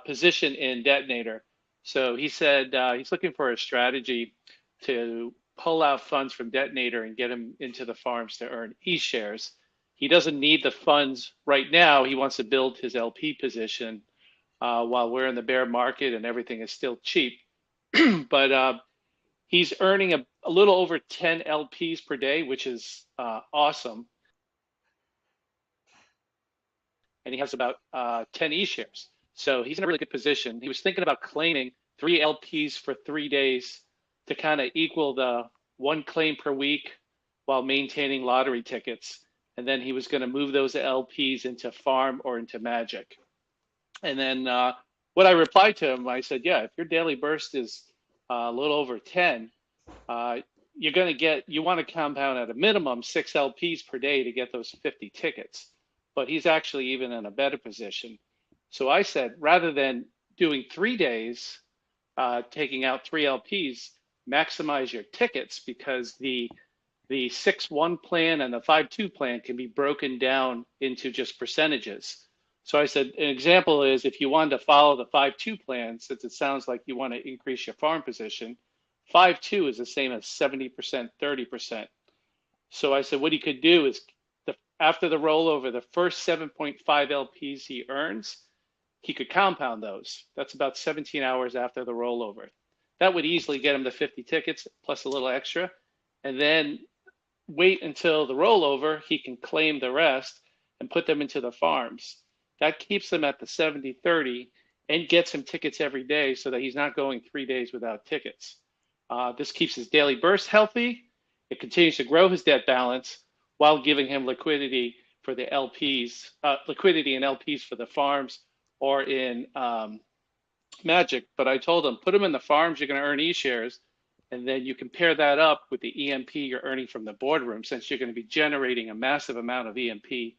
position in Detonator. So he said he's looking for a strategy to pull out funds from Detonator and get them into the farms to earn E-shares. He doesn't need the funds right now. He wants to build his LP position while we're in the bear market and everything is still cheap. But he's earning a little over 10 LPs per day, which is awesome. And he has about 10 E-shares. So he's in a really good position. He was thinking about claiming 3 LPs for 3 days to kind of equal the 1 claim per week while maintaining lottery tickets. And then he was going to move those LPs into farm or into magic. And then what I replied to him, I said, yeah, if your daily burst is a little over 10, you're going to get, you want to compound at a minimum 6 LPs per day to get those 50 tickets. But he's actually even in a better position. So I said, rather than doing 3 days, taking out 3 LPs, maximize your tickets, because the 6-1 plan and the 5-2 plan can be broken down into just percentages. So I said, an example is if you wanted to follow the 5-2 plan, since it sounds like you want to increase your farm position, 5-2 is the same as 70%, 30%. So I said, what he could do is after the rollover, the first 7.5 LPs he earns, he could compound those. That's about 17 hours after the rollover. That would easily get him to 50 tickets plus a little extra. And then wait until the rollover, he can claim the rest and put them into the farms. That keeps them at the 70-30 and gets him tickets every day so that he's not going 3 days without tickets. This keeps his daily burst healthy. It continues to grow his debt balance while giving him liquidity for the LPs, liquidity in LPs for the farms or in Magic. But I told him, put them in the farms, you're going to earn E-shares, and then you can pair that up with the EMP you're earning from the boardroom, since you're going to be generating a massive amount of EMP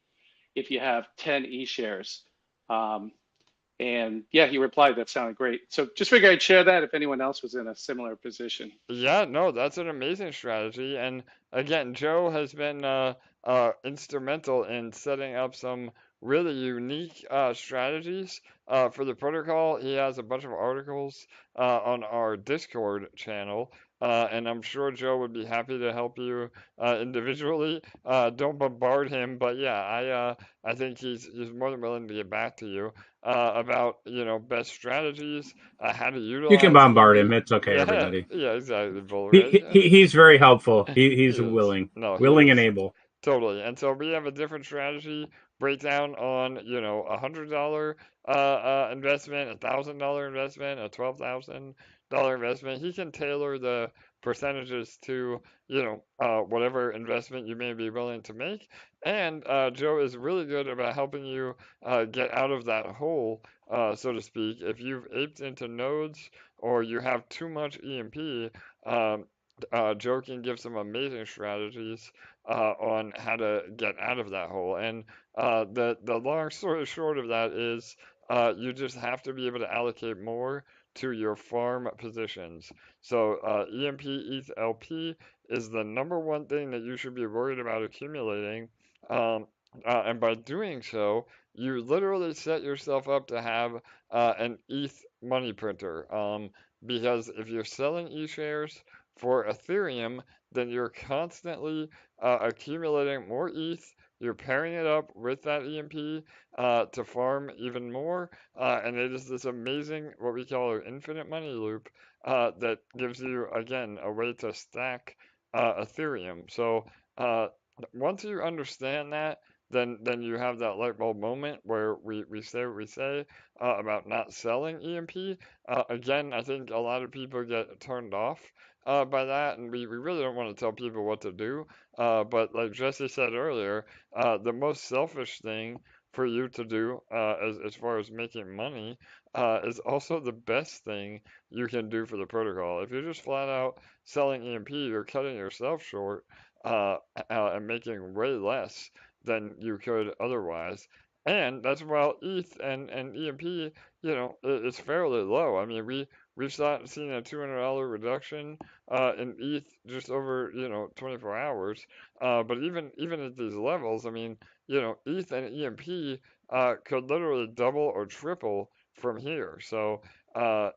if you have 10 E-shares. And yeah, he replied, that sounded great. So just figured I'd share that if anyone else was in a similar position. Yeah, no, that's an amazing strategy. And again, Joe has been instrumental in setting up some really unique strategies for the protocol. He has a bunch of articles on our Discord channel. And I'm sure Joe would be happy to help you individually. Don't bombard him, but yeah, I think he's more than willing to get back to you about best strategies, how to You can utilize bombard him. EMP. It's okay, Yeah, everybody. yeah, exactly, Bull, right? He's very helpful. He He's is. willing, No, he willing and is. able. Totally. And so we have a different strategy breakdown on, $100 investment, $1,000 investment, a $12,000 investment. He can tailor the percentages to, whatever investment you may be willing to make. And Joe is really good about helping you get out of that hole, so to speak. If you've aped into nodes or you have too much EMP, Joe can give some amazing strategies on how to get out of that hole. And the long story short of that is you just have to be able to allocate more to your farm positions. So EMP-ETH LP is the number one thing that you should be worried about accumulating. Um, and by doing so, you literally set yourself up to have an ETH money printer. Because if you're selling e-shares for Ethereum, then you're constantly accumulating more ETH. You're pairing it up with that EMP to farm even more, and it is this amazing, what we call an infinite money loop, that gives you, again, a way to stack Ethereum. So uh, once you understand that, then you have that light bulb moment where we say what we say about not selling EMP. Again, I think a lot of people get turned off by that, and we really don't want to tell people what to do. But like Jesse said earlier, the most selfish thing for you to do as far as making money is also the best thing you can do for the protocol. If you're just flat out selling EMP, you're cutting yourself short and making way less than you could otherwise. And that's while ETH and EMP, is fairly low. I mean, we've seen a $200 reduction in ETH just over 24 hours. But even at these levels, I mean, ETH and EMP could literally double or triple from here. So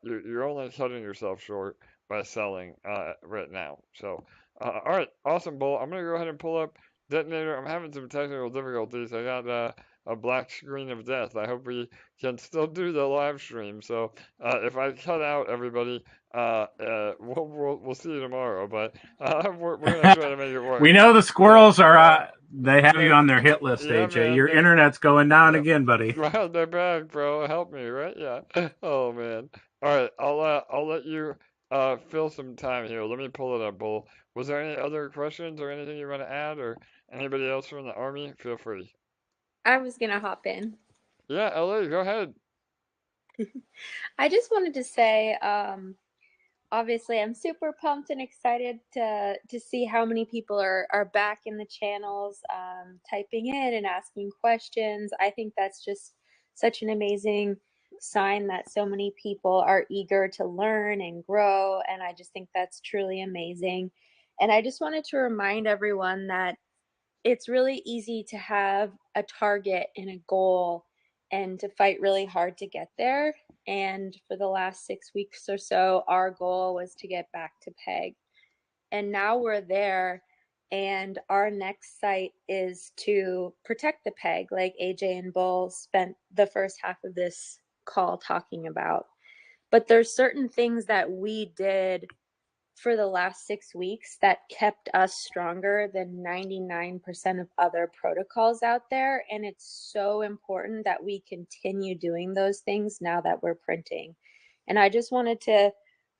you're only cutting yourself short by selling right now. So all right, awesome, Bull. I'm gonna go ahead and pull up Detonator. I'm having some technical difficulties. I got a black screen of death. I hope we can still do the live stream. So if I cut out everybody, we'll see you tomorrow. But we're gonna try to make it work. We know the Yeah, squirrels are. They have you on their hit list, yeah, AJ. man. Your internet's going down Yep. again, buddy. Well, they're back, bro. Help me, right? Yeah. Oh man. All right, I'll let you fill some time here. Let me pull it up, Bull. Was there any other questions or anything you want to add, or anybody else from the army? Feel free. I was gonna hop in. Yeah, LA, go ahead. I just wanted to say, obviously, I'm super pumped and excited to see how many people are back in the channels, typing in and asking questions. I think that's just such an amazing sign that so many people are eager to learn and grow, and I just think that's truly amazing. And I just wanted to remind everyone that it's really easy to have a target and a goal and to fight really hard to get there. And for the last 6 weeks or so, our goal was to get back to PEG. And now we're there. And our next site is to protect the PEG, like AJ and Bull spent the first half of this call talking about. But there's certain things that we did for the last 6 weeks that kept us stronger than 99% of other protocols out there. And it's so important that we continue doing those things now that we're printing. And I just wanted to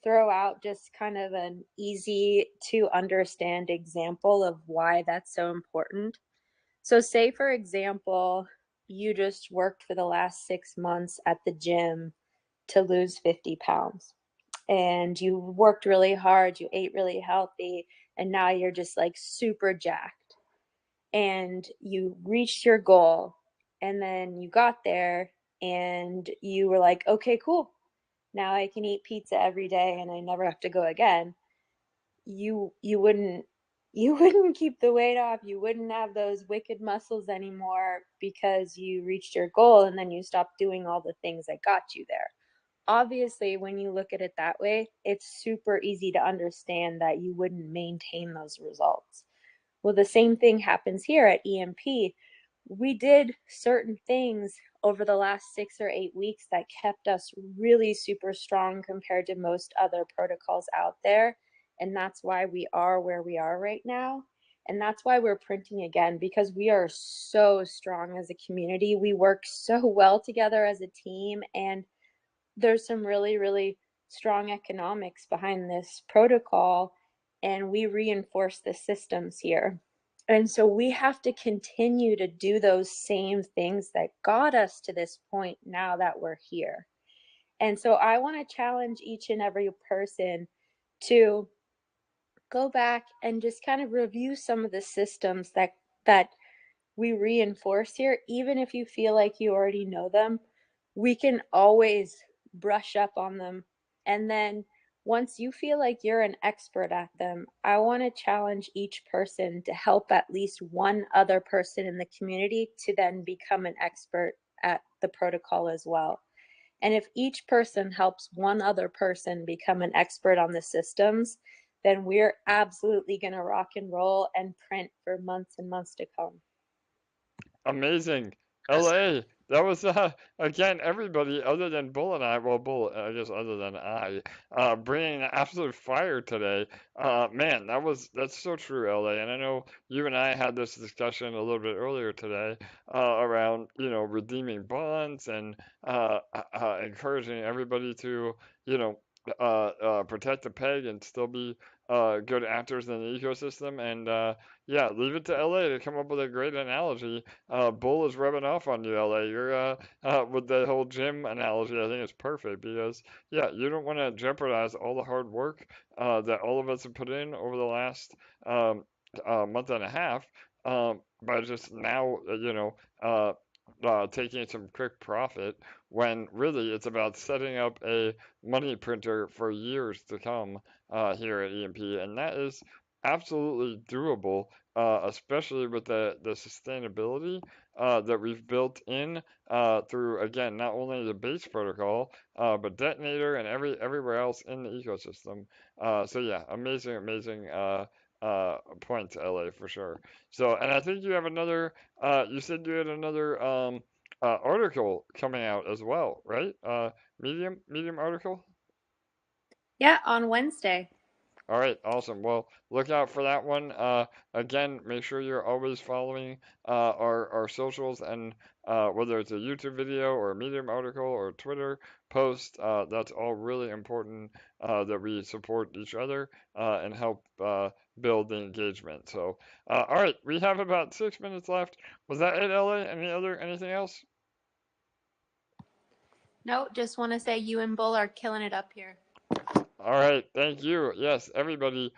throw out just kind of an easy to understand example of why that's so important. So say, for example, you just worked for the last 6 months at the gym to lose 50 pounds and you worked really hard, you ate really healthy, and now you're just like super jacked. And you reached your goal, and then you got there and you were like, okay, cool. Now I can eat pizza every day and I never have to go again. You wouldn't you wouldn't keep the weight off. You wouldn't have those wicked muscles anymore because you reached your goal and then you stopped doing all the things that got you there. Obviously, when you look at it that way, it's super easy to understand that you wouldn't maintain those results. Well, the same thing happens here at EMP. We did certain things over the last 6 or 8 weeks that kept us really super strong compared to most other protocols out there. And that's why we are where we are right now. And that's why we're printing again, because we are so strong as a community. We work so well together as a team. And there's some really, really strong economics behind this protocol. And we reinforce the systems here. And so we have to continue to do those same things that got us to this point now that we're here. And so I want to challenge each and every person to go back and just kind of review some of the systems that we reinforce here. Even if you feel like you already know them, we can always brush up on them. And then once you feel like you're an expert at them, I want to challenge each person to help at least one other person in the community to then become an expert at the protocol as well. And if each person helps one other person become an expert on the systems, then we're absolutely going to rock and roll and print for months and months to come. Amazing. LA. That was again everybody other than Bull and I. Well, Bull, I guess other than I, bringing absolute fire today. Man, that's so true, LA. And I know you and I had this discussion a little bit earlier today around redeeming bonds and encouraging everybody to protect the peg and still be good actors in the ecosystem. And yeah, leave it to LA to come up with a great analogy. Bull is rubbing off on you, LA. You're with the whole gym analogy. I think it's perfect because yeah, you don't want to jeopardize all the hard work that all of us have put in over the last month and a half by just now, taking some quick profit when really it's about setting up a money printer for years to come here at EMP, and that is absolutely doable, especially with the sustainability that we've built in through, again, not only the base protocol, but Detonator and everywhere else in the ecosystem. So yeah, amazing point to LA for sure. So, and I think you have another, you said you had another article coming out as well, right? Medium article? Yeah, on Wednesday. All right, awesome. Well, look out for that one. Again, make sure you're always following our socials and whether it's a YouTube video or a Medium article or a Twitter post, that's all really important that we support each other and help build the engagement. So, all right, we have about 6 minutes left. Was that it, LA? Anything else? No, just want to say you and Bull are killing it up here. All right, thank you. Yes, everybody,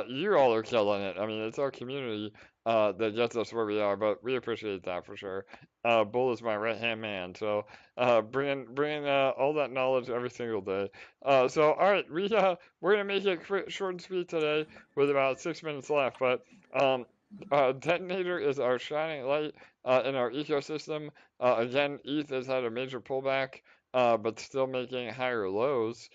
you all are killing it. I mean, it's our community that gets us where we are, but we appreciate that for sure. Bull is my right-hand man, so bringing all that knowledge every single day. So, all right, we're gonna make it quick, short and sweet today with about 6 minutes left, but Detonator is our shining light in our ecosystem. Again, ETH has had a major pullback but still making higher lows,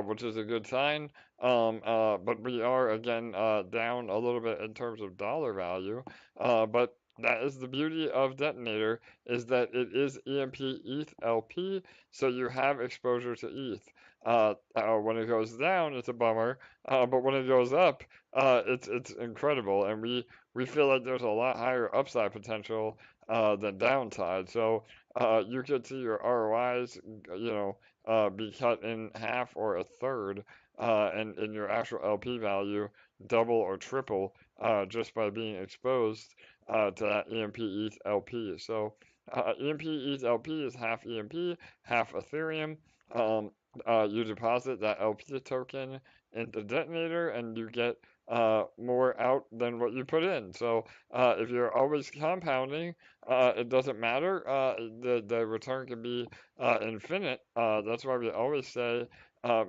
which is a good sign. But we are again down a little bit in terms of dollar value. But that is the beauty of Detonator, is that it is EMP-ETH LP, so you have exposure to ETH. When it goes down, it's a bummer, but when it goes up, it's incredible, and we feel like there's a lot higher upside potential than downside. So you could see your ROIs, be cut in half or a third, and in your actual LP value double or triple just by being exposed to that EMP-ETH LP. So EMP-ETH LP is half EMP, half Ethereum. You deposit that LP token into Detonator, and you get more out than what you put in. So if you're always compounding, it doesn't matter. The return can be infinite. That's why we always say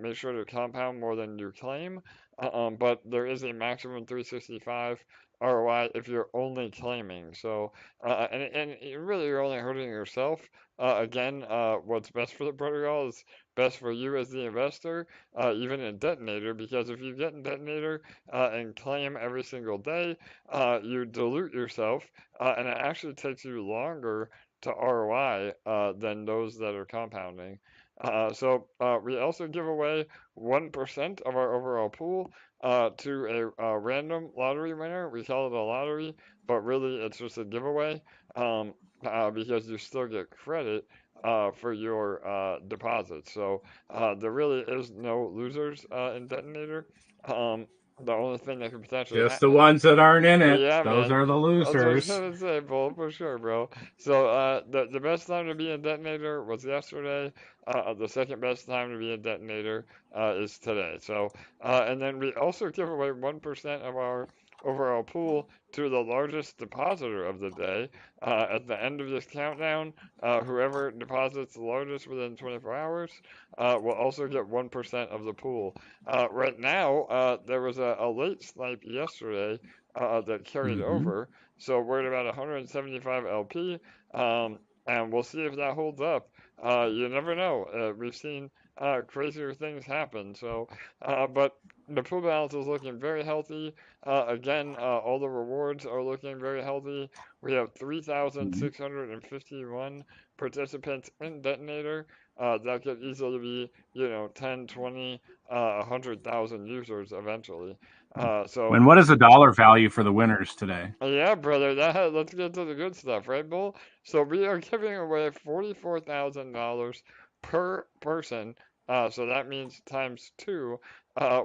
make sure to compound more than you claim. But there is a maximum 365 ROI if you're only claiming. So and really you're only hurting yourself. Again, what's best for the protocol is best for you as the investor, even in Detonator, because if you get in Detonator and claim every single day, you dilute yourself, and it actually takes you longer to ROI than those that are compounding. So we also give away 1% of our overall pool to a random lottery winner. We call it a lottery, but really it's just a giveaway because you still get credit for your deposits. So there really is no losers in Detonator. Um, the only thing that could potentially Just the ones that aren't in it. yeah, Those man. are the That's what I was losers. trying to say, Bull, for sure, bro. So, the best time to be in Detonator was yesterday. The second best time to be in Detonator is today. So, and then we also give away 1% of our overall pool to the largest depositor of the day. At the end of this countdown, whoever deposits the largest within 24 hours will also get 1% of the pool. Right now, there was a late snipe yesterday that carried Mm-hmm. over, so we're at about 175 LP, and we'll see if that holds up. You never know. We've seen crazier things happen. So, but the pool balance is looking very healthy. Again, all the rewards are looking very healthy. We have 3,651 participants in Detonator. That could easily be, 10, 20, 100,000 users eventually. So And what is the dollar value for the winners today? yeah, brother, let's get to the good stuff, right, Bull? So we are giving away $44,000 per person. So that means times two,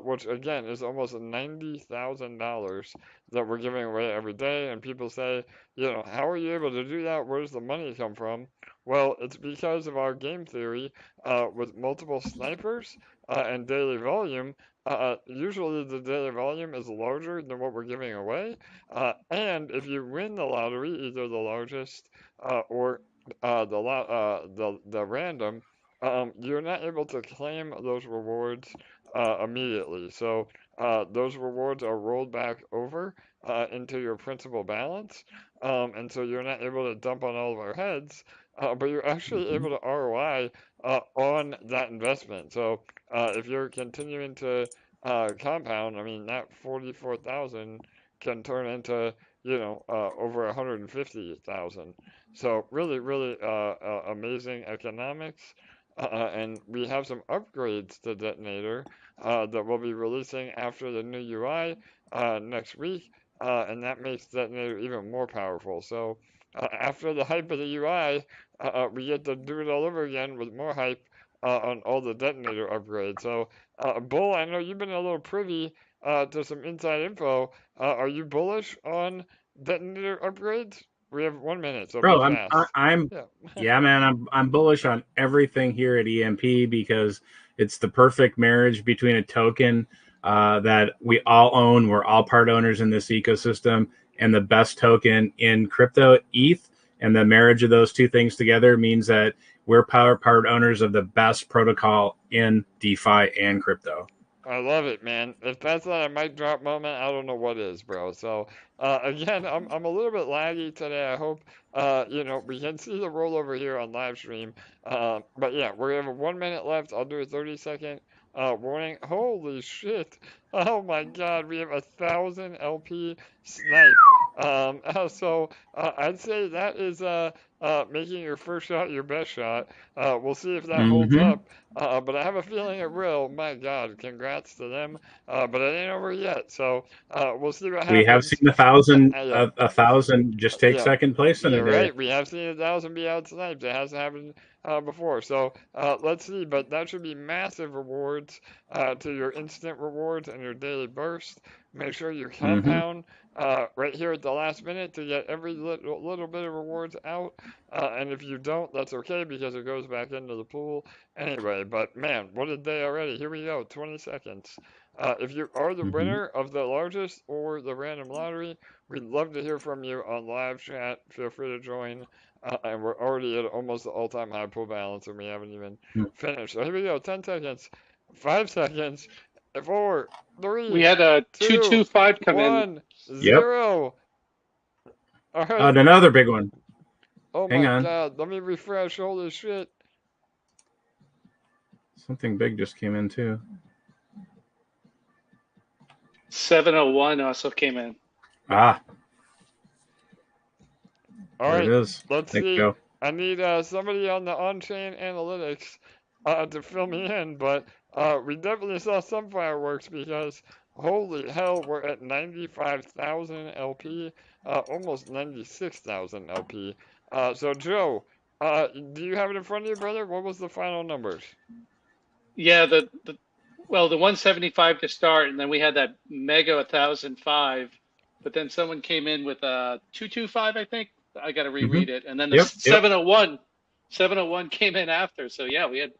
which again is almost $90,000 that we're giving away every day. And people say, how are you able to do that? Where does the money come from? Well, it's because of our game theory with multiple snipers and daily volume. Usually the daily volume is larger than what we're giving away. And if you win the lottery, either the largest or the random, you're not able to claim those rewards immediately. So those rewards are rolled back over into your principal balance, and so you're not able to dump on all of our heads, but you're actually Mm-hmm. able to ROI on that investment. So if you're continuing to compound, I mean that 44,000 can turn into over 150,000. So really, really amazing economics. And we have some upgrades to Detonator that we'll be releasing after the new UI next week, and that makes Detonator even more powerful. So after the hype of the UI, we get to do it all over again with more hype on all the Detonator upgrades. So, Bull, I know you've been a little privy to some inside info. Are you bullish on Detonator upgrades? We have 1 minute, so be Bro, I'm I, fast. I'm Yeah. yeah, man. I'm bullish on everything here at EMP because it's the perfect marriage between a token that we all own. We're all part owners in this ecosystem, and the best token in crypto, ETH. And the marriage of those two things together means that we're part owners of the best protocol in DeFi and crypto. I love it, man. If that's not a mic drop moment, I don't know what is, bro. So, again, I'm a little bit laggy today. I hope, we can see the rollover here on live stream. But yeah, we have 1 minute left. I'll do a 30-second warning. Holy shit. Oh my God, we have 1,000 LP snipe. So I'd say that is making your first shot your best shot. We'll see if that holds Mm-hmm. up. But I have a feeling it will. My God, congrats to them. But it ain't over yet. So we'll see what We have happens. seen 1,000 Yeah, 1,000 just take yeah, second place in a you're day. right. We have seen 1,000 be out sniped. It hasn't happened before. So let's see. But that should be massive rewards to your instant rewards and your daily burst. Make sure you Mm-hmm. compound right here at the last minute to get every little bit of rewards out. And if you don't, that's okay because it goes back into the pool anyway. But man, what a day already. Here we go. 20 seconds. If you are the Mm-hmm. winner of the largest or the random lottery, we'd love to hear from you on live chat. Feel free to join. And we're already at almost the all-time high pool balance, and we haven't even finished. So here we go. 10 seconds, 5 seconds, 4, We 3, had a 2, 225 come in. 1, Yep. 0. All right. Another big one. Oh Hang my on. God. Let me refresh. Holy shit. Something big just came in too. 701 also came in. Ah, All there right. it is. Let's Thanks, see. Joe. I need somebody on the on-chain analytics to fill me in, but we definitely saw some fireworks because holy hell, we're at 95,000 LP, almost 96,000 LP. So Joe, do you have it in front of you, brother? What was the final numbers? Yeah, the 175 to start, and then we had that mega 1,005, but then someone came in with a 225, I think. I got to reread it, and then the Yep. 701 came in after. So yeah, we had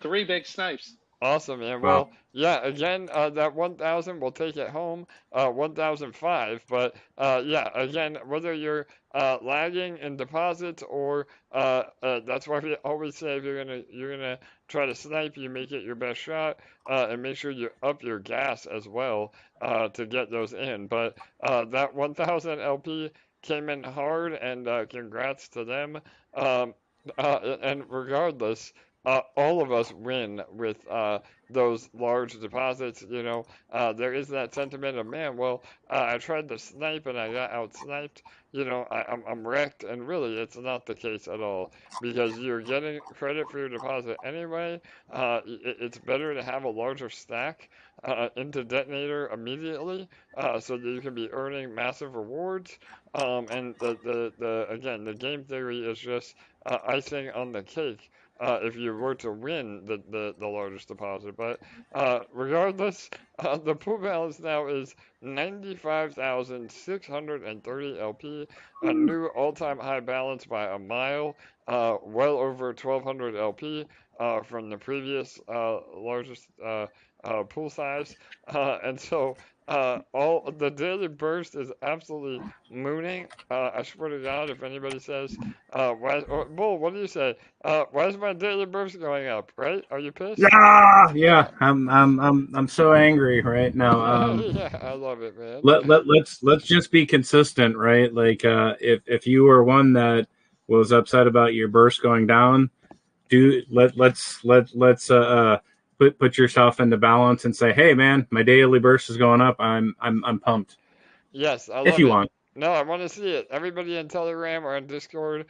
3 big snipes. Awesome, man. Wow. Well, yeah, again, that 1,000, we'll take it home, 1,005. But yeah, again, whether you're lagging in deposits or that's why we always say if you're gonna try to snipe, you make it your best shot, and make sure you up your gas as well to get those in. But that 1,000 LP came in hard, and congrats to them. And regardless all of us win with those large deposits. You know, there is that sentiment of, man, well, I tried to snipe and I got out sniped. You know, I'm wrecked, and really, it's not the case at all because you're getting credit for your deposit anyway. It's better to have a larger stack into Detonator immediately so that you can be earning massive rewards. And again, the game theory is just icing on the cake if you were to win the largest deposit. But regardless, the pool balance now is 95,630 LP, a new all-time high balance by a mile, well over 1,200 LP from the previous largest pool size. And so all the daily burst is absolutely mooning. I swear to God, if anybody says, Bull, what do you say? Why is my daily burst going up? Right? Are you pissed? Yeah. I'm so angry right now. Yeah, I love it, man. Let's just be consistent, right? Like if you were one that was upset about your burst going down, let's put yourself into balance and say, hey man, my daily burst is going up. I'm pumped. Yes, I If love you it. want. No, I want to see it. Everybody in Telegram or on Discord,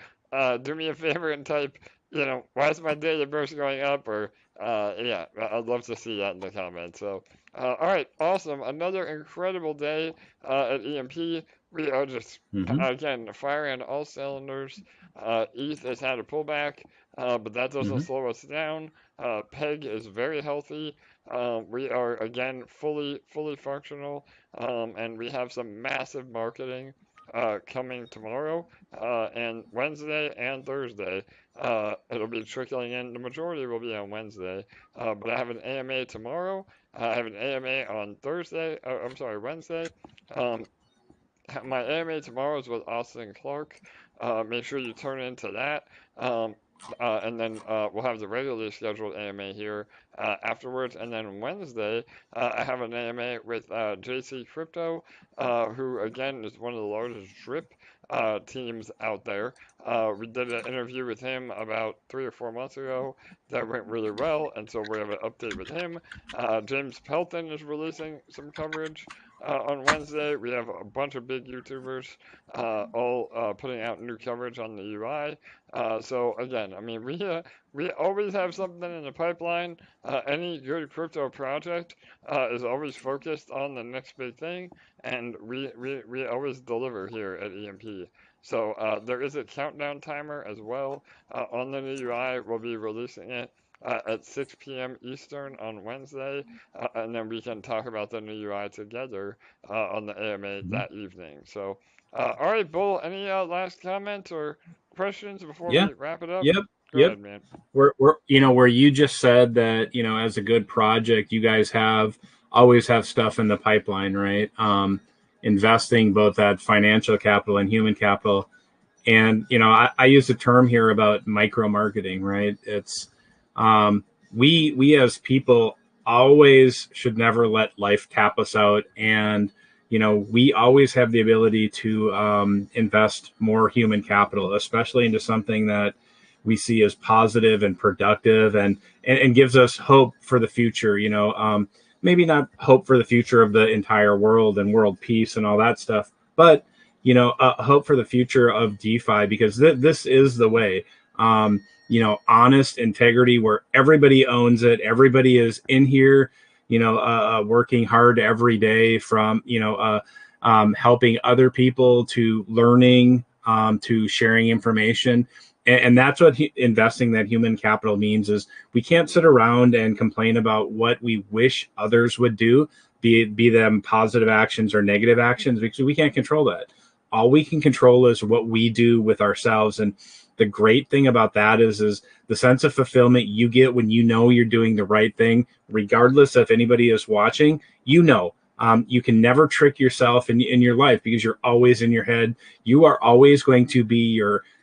do me a favor and type, why is my daily burst going up? Or, yeah, I'd love to see that in the comments. So, all right, awesome. Another incredible day at EMP. We are just, again, firing on all cylinders. ETH has had a pullback, but that doesn't slow us down. PEG is very healthy. We are, again, fully functional. And we have some massive marketing coming tomorrow and Wednesday and Thursday. It'll be trickling in. The majority will be on Wednesday, but I have an AMA tomorrow. I have an AMA on Thursday. I'm sorry, Wednesday. My AMA tomorrow is with Austin Clark. Make sure you turn into that. And then we'll have the regularly scheduled AMA here afterwards. And then Wednesday, I have an AMA with JC Crypto, who again is one of the largest drip teams out there. We did an interview with him about 3 or 4 months ago that went really well, and so we have an update with him. James Pelton is releasing some coverage on Wednesday. We have a bunch of big YouTubers all putting out new coverage on the UI. So again, I mean, we always have something in the pipeline. Any good crypto project is always focused on the next big thing, and we always deliver here at EMP. So there is a countdown timer as well on the new UI. We'll be releasing it at 6 p.m. Eastern on Wednesday, and then we can talk about the new UI together on the AMA that evening. So, all right, Bull, any last comments or questions before we wrap it up? Yep. Go ahead, man. We're where you just said that, as a good project, you guys have always have stuff in the pipeline, right? Investing both that financial capital and human capital. And, I use a term here about micro marketing, right? It's we as people always should never let life tap us out. And, we always have the ability to invest more human capital, especially into something that we see as positive and productive and gives us hope for the future, maybe not hope for the future of the entire world and world peace and all that stuff, but hope for the future of DeFi, because this is the way. Honest integrity where everybody owns it. Everybody is in here, working hard every day, from helping other people to learning, to sharing information. And that's what investing that human capital means. Is we can't sit around and complain about what we wish others would do, be them positive actions or negative actions, because we can't control that. All we can control is what we do with ourselves. And the great thing about that is the sense of fulfillment you get when you're doing the right thing, regardless if anybody is watching. You can never trick yourself in your life, because you're always in your head. You are always going to be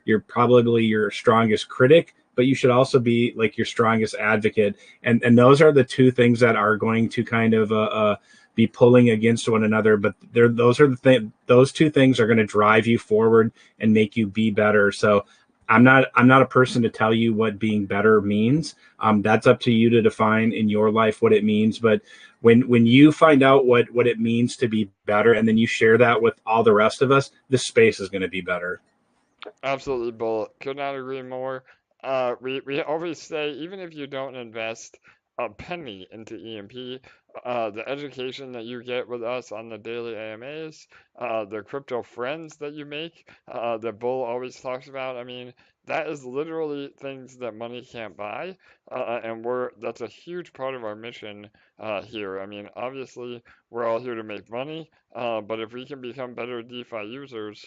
you're probably your strongest critic, but you should also be like your strongest advocate. And those are the two things that are going to kind of be pulling against one another. But those two things are going to drive you forward and make you be better. So I'm not a person to tell you what being better means. That's up to you to define in your life what it means. But when you find out what it means to be better, and then you share that with all the rest of us, this space is going to be better. Absolutely, Bull. Could not agree more. We always say, even if you don't invest a penny into EMP, the education that you get with us on the daily AMAs, the crypto friends that you make, that Bull always talks about. I mean, that is literally things that money can't buy, and that's a huge part of our mission here. I mean, obviously, we're all here to make money, but if we can become better DeFi users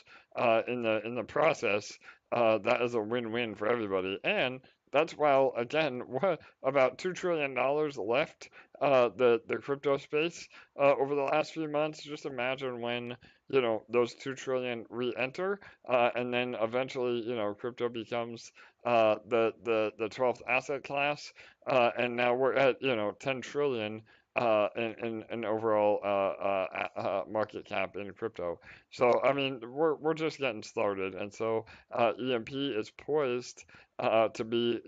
in the process, that is a win-win for everybody. And that's while, again, what about $2 trillion left, the crypto space over the last few months. Just imagine when those 2 trillion re-enter, and then eventually crypto becomes the 12th asset class, and now we're at 10 trillion in overall market cap in crypto. So I mean, we're just getting started, and so EMP is poised to be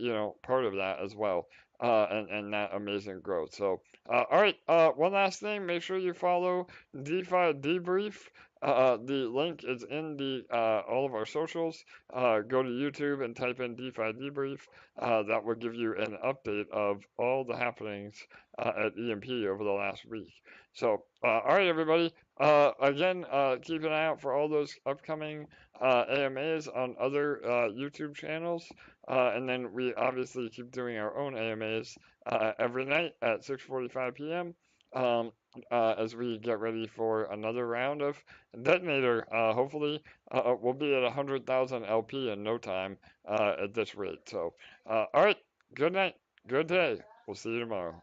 part of that as well, and that amazing growth. So all right, one last thing, make sure you follow DeFi Debrief. The link is in the all of our socials. Go to YouTube and type in DeFi Debrief. That will give you an update of all the happenings at EMP over the last week. So, all right, everybody. Again, keep an eye out for all those upcoming AMAs on other YouTube channels. And then we obviously keep doing our own AMAs every night at 6:45 p.m. As we get ready for another round of Detonator. Hopefully, we'll be at 100,000 LP in no time at this rate. So, all right, good night, good day. We'll see you tomorrow.